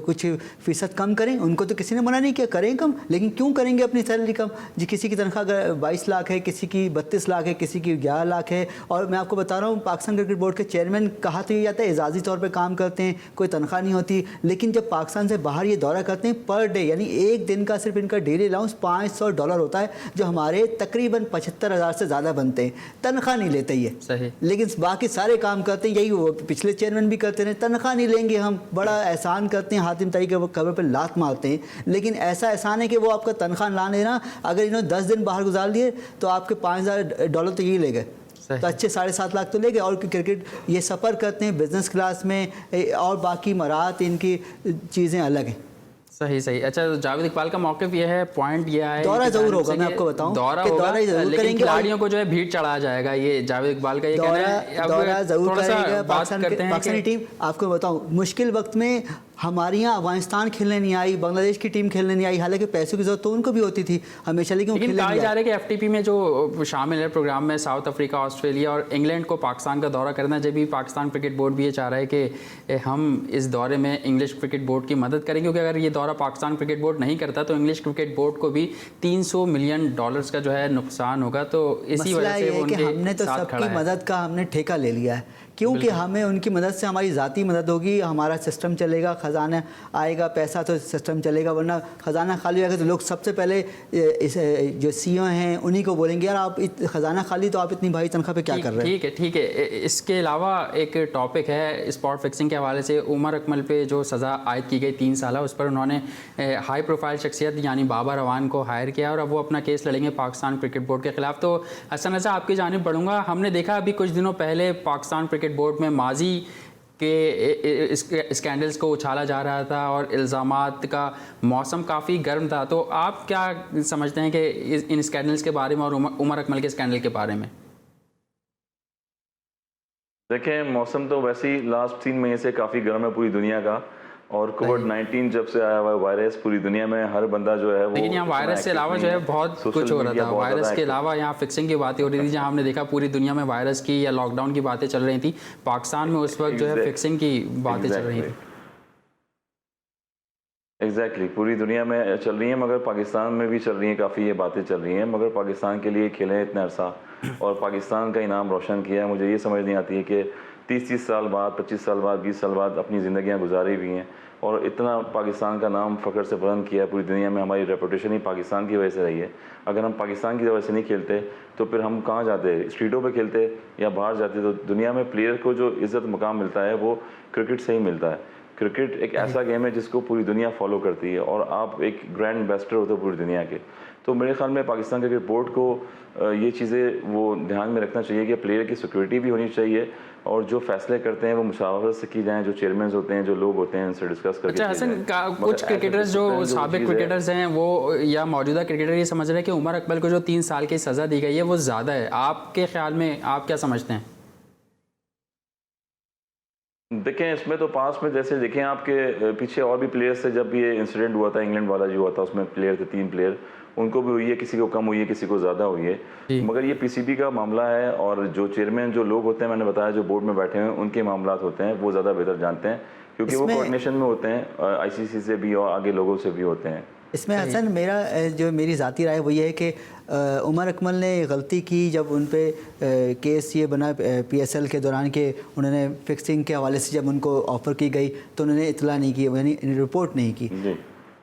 कुछ फ़ीसद कम करें, उनको तो किसी ने मना नहीं किया, करें कम। लेकिन क्यों करेंगे अपनी सैलरी कम? जी, किसी की तनख्वाह अगर 22 लाख है, किसी की 32 लाख है, किसी की 11 लाख है। और मैं आपको बता रहा हूँ पाकिस्तान क्रिकेट बोर्ड के चेयरमैन कहा तो ये जाता है एजाज़ी तौर पर काम करते हैं, कोई तनख्वाह नहीं होती, लेकिन जब पाकिस्तान से बाहर ये दौरा करते हैं पर डे यानी एक दिन का सिर्फ इनका डेली अलाउंस $500 होता है, जो हमारे तकरीबन 75,000 से ज़्यादा बनते हैं। तनख्वाह नहीं लेते ये सही, लेकिन बाकी सारे काम करते हैं। यही वो पिछले चेयरमैन भी करते रहे, तनख्वाह नहीं लेंगे हम, बड़ा एहसान करते हैं, हातिम ताई के कबर पर लात मारते हैं। लेकिन ऐसा एहसान है कि वो आपका तनख्वाह ना लेना, अगर इन्होंने 10 दिन बाहर गुजार दिए तो आपके $5,000 तो यही ले गए, तो अच्छे 7.5 लाख तो ले गए। और क्रिकेट ये सफ़र करते हैं बिज़नेस क्लास में, और बाकी मराहत इनकी चीज़ें अलग हैं। सही। अच्छा, जावेद इकबाल का मौक़िफ़ ये है, पॉइंट ये है, दौरा ज़रूर होगा, मैं आपको बताऊं, दौरा होगा, लेकिन खिलाड़ियों को जो है भीड़ चढ़ाया जाएगा, ये जावेद इकबाल का ये कहना है। दौरा ज़रूर करेगा पाकिस्तानी टीम। आपको बताऊं, मुश्किल वक्त में हमारे यहाँ अफगानिस्तान खेलने नहीं आई, बांग्लादेश की टीम खेलने नहीं आई, हालांकि पैसों की जरूरत तो उनको भी होती थी हमेशा, लेकिन लेकिन कहा जा रहा है कि एफटीपी में जो शामिल है प्रोग्राम में साउथ अफ्रीका, ऑस्ट्रेलिया और इंग्लैंड को पाकिस्तान का दौरा करना, जब भी पाकिस्तान क्रिकेट बोर्ड भी ये चाह रहा है कि हम इस दौरे में इंग्लिश क्रिकेट बोर्ड की मदद करेंगे, क्योंकि अगर ये दौरा पाकिस्तान क्रिकेट बोर्ड नहीं करता तो इंग्लिश क्रिकेट बोर्ड को भी $300 मिलियन का जो है नुकसान होगा। तो इसी वजह से वो उनके हमने तो साथ खड़ा सबकी है। मदद का हमने ठेका ले लिया है, क्योंकि हमें उनकी मदद से हमारी ज़ाती मदद होगी, हमारा सिस्टम चलेगा, ख़जाना आएगा, पैसा तो सिस्टम चलेगा, वरना ख़जाना खाली रहेगा तो लोग सबसे पहले इस जो सीईओ हैं उन्हीं को बोलेंगे यार आप ख़जाना खाली तो आप इतनी भारी तनख्वाह पे क्या कर रहे हैं। ठीक है। इसके अलावा एक टॉपिक है स्पॉट फिक्सिंग के हवाले से। उमर अकमल पे जो सज़ा आयद की गई 3 साल, उस पर उन्होंने हाई प्रोफाइल शख्सियत यानी बाबर अवान को हायर किया और अब वो अपना केस लड़ेंगे पाकिस्तान क्रिकेट बोर्ड के खिलाफ। तो हसन रज़ा, आपकी जानिब बढ़ूंगा। हमने देखा अभी कुछ दिनों पहले पाकिस्तान क्रिकेट बोर्ड में माजी के स्कैंडल्स को उछाला जा रहा था और इल्ज़ामात का मौसम काफ़ी गर्म था। तो आप क्या समझते हैं कि इन स्कैंडल्स के बारे में और उमर अकमल के स्कैंडल के बारे में? देखें, मौसम तो वैसे ही लास्ट 3 महीने से काफ़ी गर्म है पूरी दुनिया का, और कोविड-19 जब से आया हुआ वायरस पूरी दुनिया में हर बंदा जो है वो, लेकिन यहाँ वायरस से अलावा जो है बहुत कुछ हो रहा था। वायरस के अलावा यहाँ फिक्सिंग की बातें हो रही थी, जहाँ हमने देखा पूरी दुनिया में वायरस की या लॉकडाउन की बातें चल रही थी। पाकिस्तान में उस वक्त जो है फिक्सिंग की बातें चल रही थी। एग्जैक्टली पूरी दुनिया में चल रही हैं, मगर पाकिस्तान में भी चल रही हैं, काफ़ी ये बातें चल रही हैं। मगर पाकिस्तान के लिए खेले हैं इतना अरसा और पाकिस्तान का इनाम रोशन किया है। मुझे ये समझ नहीं आती है कि 30-30 साल बाद, 25 साल बाद, 20 साल बाद अपनी ज़िंदगियाँ गुजारी हुई हैं और इतना पाकिस्तान का नाम फ़ख्र से बुलंद किया है पूरी दुनिया में। हमारी रेपुटेशन ही पाकिस्तान की वजह से रही है। अगर हम पाकिस्तान की वजह से नहीं खेलते तो फिर हम कहाँ जाते? स्ट्रीटों पे खेलते या बाहर जाते? तो दुनिया में प्लेयर को जो इज़्ज़त मकाम मिलता है वो क्रिकेट से ही मिलता है। क्रिकेट एक ऐसा गेम है जिसको पूरी दुनिया फॉलो करती है और आप एक ग्रैंड एम्बेसडर होते हो पूरी दुनिया के। तो मेरे ख्याल में पाकिस्तान क्रिकेट बोर्ड को ये चीज़ें वो ध्यान में रखना चाहिए कि प्लेयर की सिक्योरिटी भी होनी चाहिए और जो फैसले करते हैं वो मुशावरत से की जाएं, जो चेयरमैन होते हैं, जो लोग होते हैं, उनसे डिस्कस करके। अच्छा हसन, कुछ क्रिकेटर्स जो साबिक क्रिकेटर्स हैं वो या मौजूदा क्रिकेटर ये समझ रहे हैं कि उमर अकमल को जो 3 साल की सज़ा दी गई है वो ज़्यादा है। आपके ख्याल में आप क्या समझते हैं? देखें, इसमें तो पास में जैसे देखें आपके पीछे और भी प्लेयर्स थे। जब ये इंसिडेंट हुआ था इंग्लैंड वाला जो हुआ था, उसमें प्लेयर थे 3 प्लेयर, उनको भी हुई है, किसी को कम हुई है, किसी को ज़्यादा हुई है। मगर ये पीसीबी का मामला है और जो चेयरमैन जो लोग होते हैं, मैंने बताया जो बोर्ड में बैठे हुए हैं, उनके मामला होते हैं, वो ज़्यादा बेहतर जानते हैं क्योंकि वो कोऑर्डिनेशन में होते हैं आईसीसी से भी और आगे लोगों से भी होते हैं। इसमें हसन मेरी ज़ाती राय वो ये है कि उमर अकमल ने गलती की जब उन पे केस ये बना पीएसएल के दौरान के उन्होंने फिक्सिंग के हवाले से जब उनको ऑफ़र की गई तो उन्होंने इतला नहीं की, यानी रिपोर्ट नहीं की।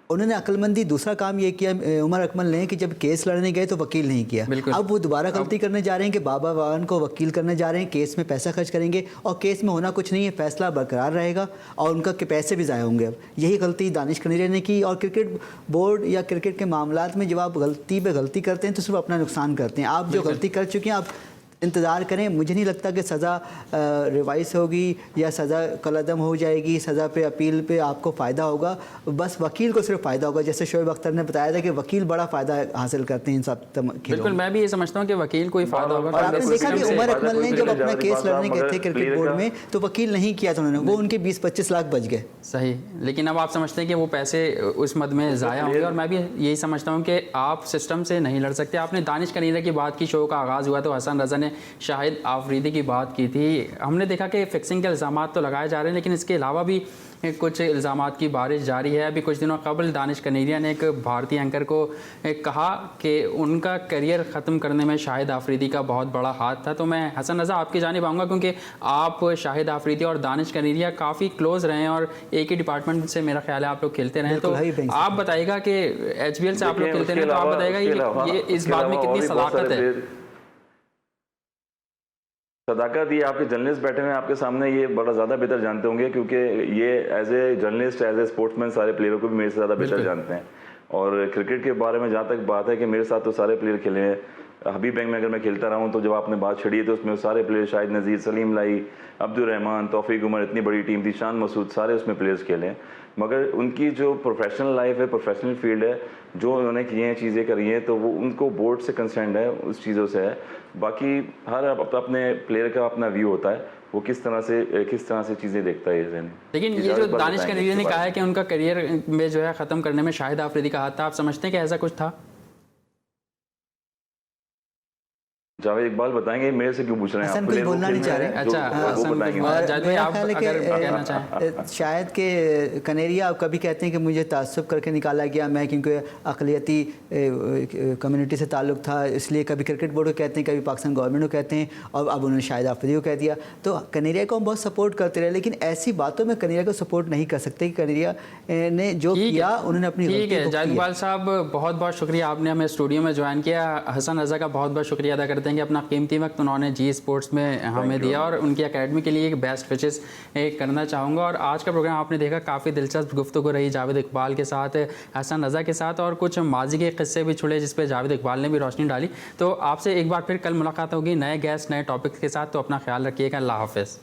उन्होंने अक्लमंदी दूसरा काम ये किया उमर अकमल ने कि जब केस लड़ने गए तो वकील नहीं किया। अब वो दोबारा गलती करने जा रहे हैं कि बाबर अवान को वकील करने जा रहे हैं, केस में पैसा खर्च करेंगे और केस में होना कुछ नहीं है, फैसला बरकरार रहेगा और उनका के पैसे भी ज़ाया होंगे। अब यही गलती दानिश कनेरिया ने की और क्रिकेट बोर्ड या क्रिकेट के मामलात में जब आप गलती पे गलती करते हैं तो सिर्फ अपना नुकसान करते हैं। आप जो गलती कर चुके हैं आप इंतज़ार करें। मुझे नहीं लगता कि सज़ा रिवाइज होगी या सज़ा कलअदम हो जाएगी, सज़ा पे अपील पे आपको फ़ायदा होगा, बस वकील को सिर्फ फ़ायदा होगा। जैसे शोएब अख्तर ने बताया था कि वकील बड़ा फ़ायदा हासिल करते हैं इन सब बिल्कुल, मैं भी ये समझता हूँ कि वकील को ही फ़ायदा होगा। और आपने देखा कि उमर अकमल ने जब अपना केस लड़ने गए थे क्रिकेट बोर्ड में तो वकील नहीं किया था उन्होंने, वो उनके 20-25 लाख बच गए। सही, लेकिन अब आप समझते हैं कि वो पैसे उस मद में ज़ाया होंगे और मैं भी यही समझता हूँ कि आप सिस्टम से नहीं लड़ सकते। आपने दानिश कनेरिया की बात की, शो का आगाज़ हुआ तो हसन रज़ा ने शाहिद आफरीदी की बात की थी। हमने देखा कि फिक्सिंग के इल्ज़ामात तो लगाए जा रहे हैं लेकिन इसके अलावा भी कुछ इल्ज़ामात की बारिश जारी है। अभी कुछ दिनों कबल दानिश कनेरिया ने एक भारतीय एंकर को कहा कि उनका करियर ख़त्म करने में शाहिद आफरीदी का बहुत बड़ा हाथ था। तो मैं हसन रज़ा आपकी जानिब आऊँगा क्योंकि आप शाहिद आफरीदी और दानिश कनेरिया काफ़ी क्लोज़ रहे हैं और एक ही डिपार्टमेंट से मेरा ख्याल है आप लोग खेलते रहे। तो आप बताइएगा कि HBL से आप लोग खेलते रहे, तो आप बताइएगा ये इस बात में कितनी सदाकत है? सदाकत ये आपके जर्नलिस्ट बैठे हुए हैं आपके सामने, ये बड़ा ज़्यादा बेहतर जानते होंगे क्योंकि ये as a journalist, as a sportsman सारे प्लेयरों को भी मेरे से ज़्यादा बेहतर जानते हैं। और क्रिकेट के बारे में जहाँ तक बात है कि मेरे साथ तो सारे प्लेयर खेले हैं। हबीब बैंक में अगर मैं खेलता रहा हूँ तो जब आपने बात छड़ी है तो उसमें सारे प्लेयर, शाहिद नज़ीर, सलीम लाई, अब्दुल रहमान, तौफीक उमर, इतनी बड़ी टीम थी, शान मसूद, सारे उसमें प्लेयर्स खेले हैं। मगर उनकी जो प्रोफेशनल लाइफ है, प्रोफेशनल फील्ड है, जो उन्होंने किए हैं, चीज़ें करी हैं, तो वो उनको बोर्ड से कंसर्न है, उस चीज़ों से है। बाकी हर अपने प्लेयर का अपना व्यू होता है। वो किस तरह से चीज़ें देखता है ये ज़हन। लेकिन ये जो दानिश कनेरिया ने कहा है कि उनका करियर में जो है ख़त्म करने में शाहिद आफरीदी का हाथ था, आप समझते हैं कि ऐसा कुछ था? जावेद इकबाल बताएंगे, मेरे से क्यों पूछ रहे हैं हसन आप? कुछ बोलना नहीं चाह रहे। अच्छा, वो बताएंगे। जावेद भाई आप अगर कहना चाहें। शायद कि कनेरिया आप कभी कहते हैं कि मुझे ताज्जुब करके निकाला गया, मैं क्योंकि अक़लियती कम्युनिटी से ताल्लुक़ था, इसलिए कभी क्रिकेट बोर्ड को कहते हैं, कभी पाकिस्तान गवर्नमेंट को कहते हैं, और अब उन्होंने शाहिद आफरीदी को कह दिया। तो कनेरिया को हम बहुत सपोर्ट करते रहे, लेकिन ऐसी बातों में कनेरिया को सपोर्ट नहीं कर सकते कि कनेरिया ने जो किया उन्होंने अपनी ठीक है। जावेद इकबाल साहब बहुत बहुत शुक्रिया, आपने हमें स्टूडियो में ज्वाइन किया। हसन रज़ा का बहुत बहुत शुक्रिया अदा करते हैं कि अपना कीमती वक्त उन्होंने जी स्पोर्ट्स में हमें दिया, और उनकी एकेडमी के लिए एक बेस्ट विशेस करना चाहूँगा। और आज का प्रोग्राम आपने देखा, काफ़ी दिलचस्प गुफ्तगू रही जावेद इकबाल के साथ, हसन रज़ा के साथ, और कुछ माजी के किस्से भी छुड़े जिस पर जावेद इकबाल ने भी रोशनी डाली। तो आपसे एक बार फिर कल मुलाकात होगी नए गेस्ट नए टॉपिक के साथ। तो अपना ख्याल रखिएगा। अल्लाह हाफ़िज़।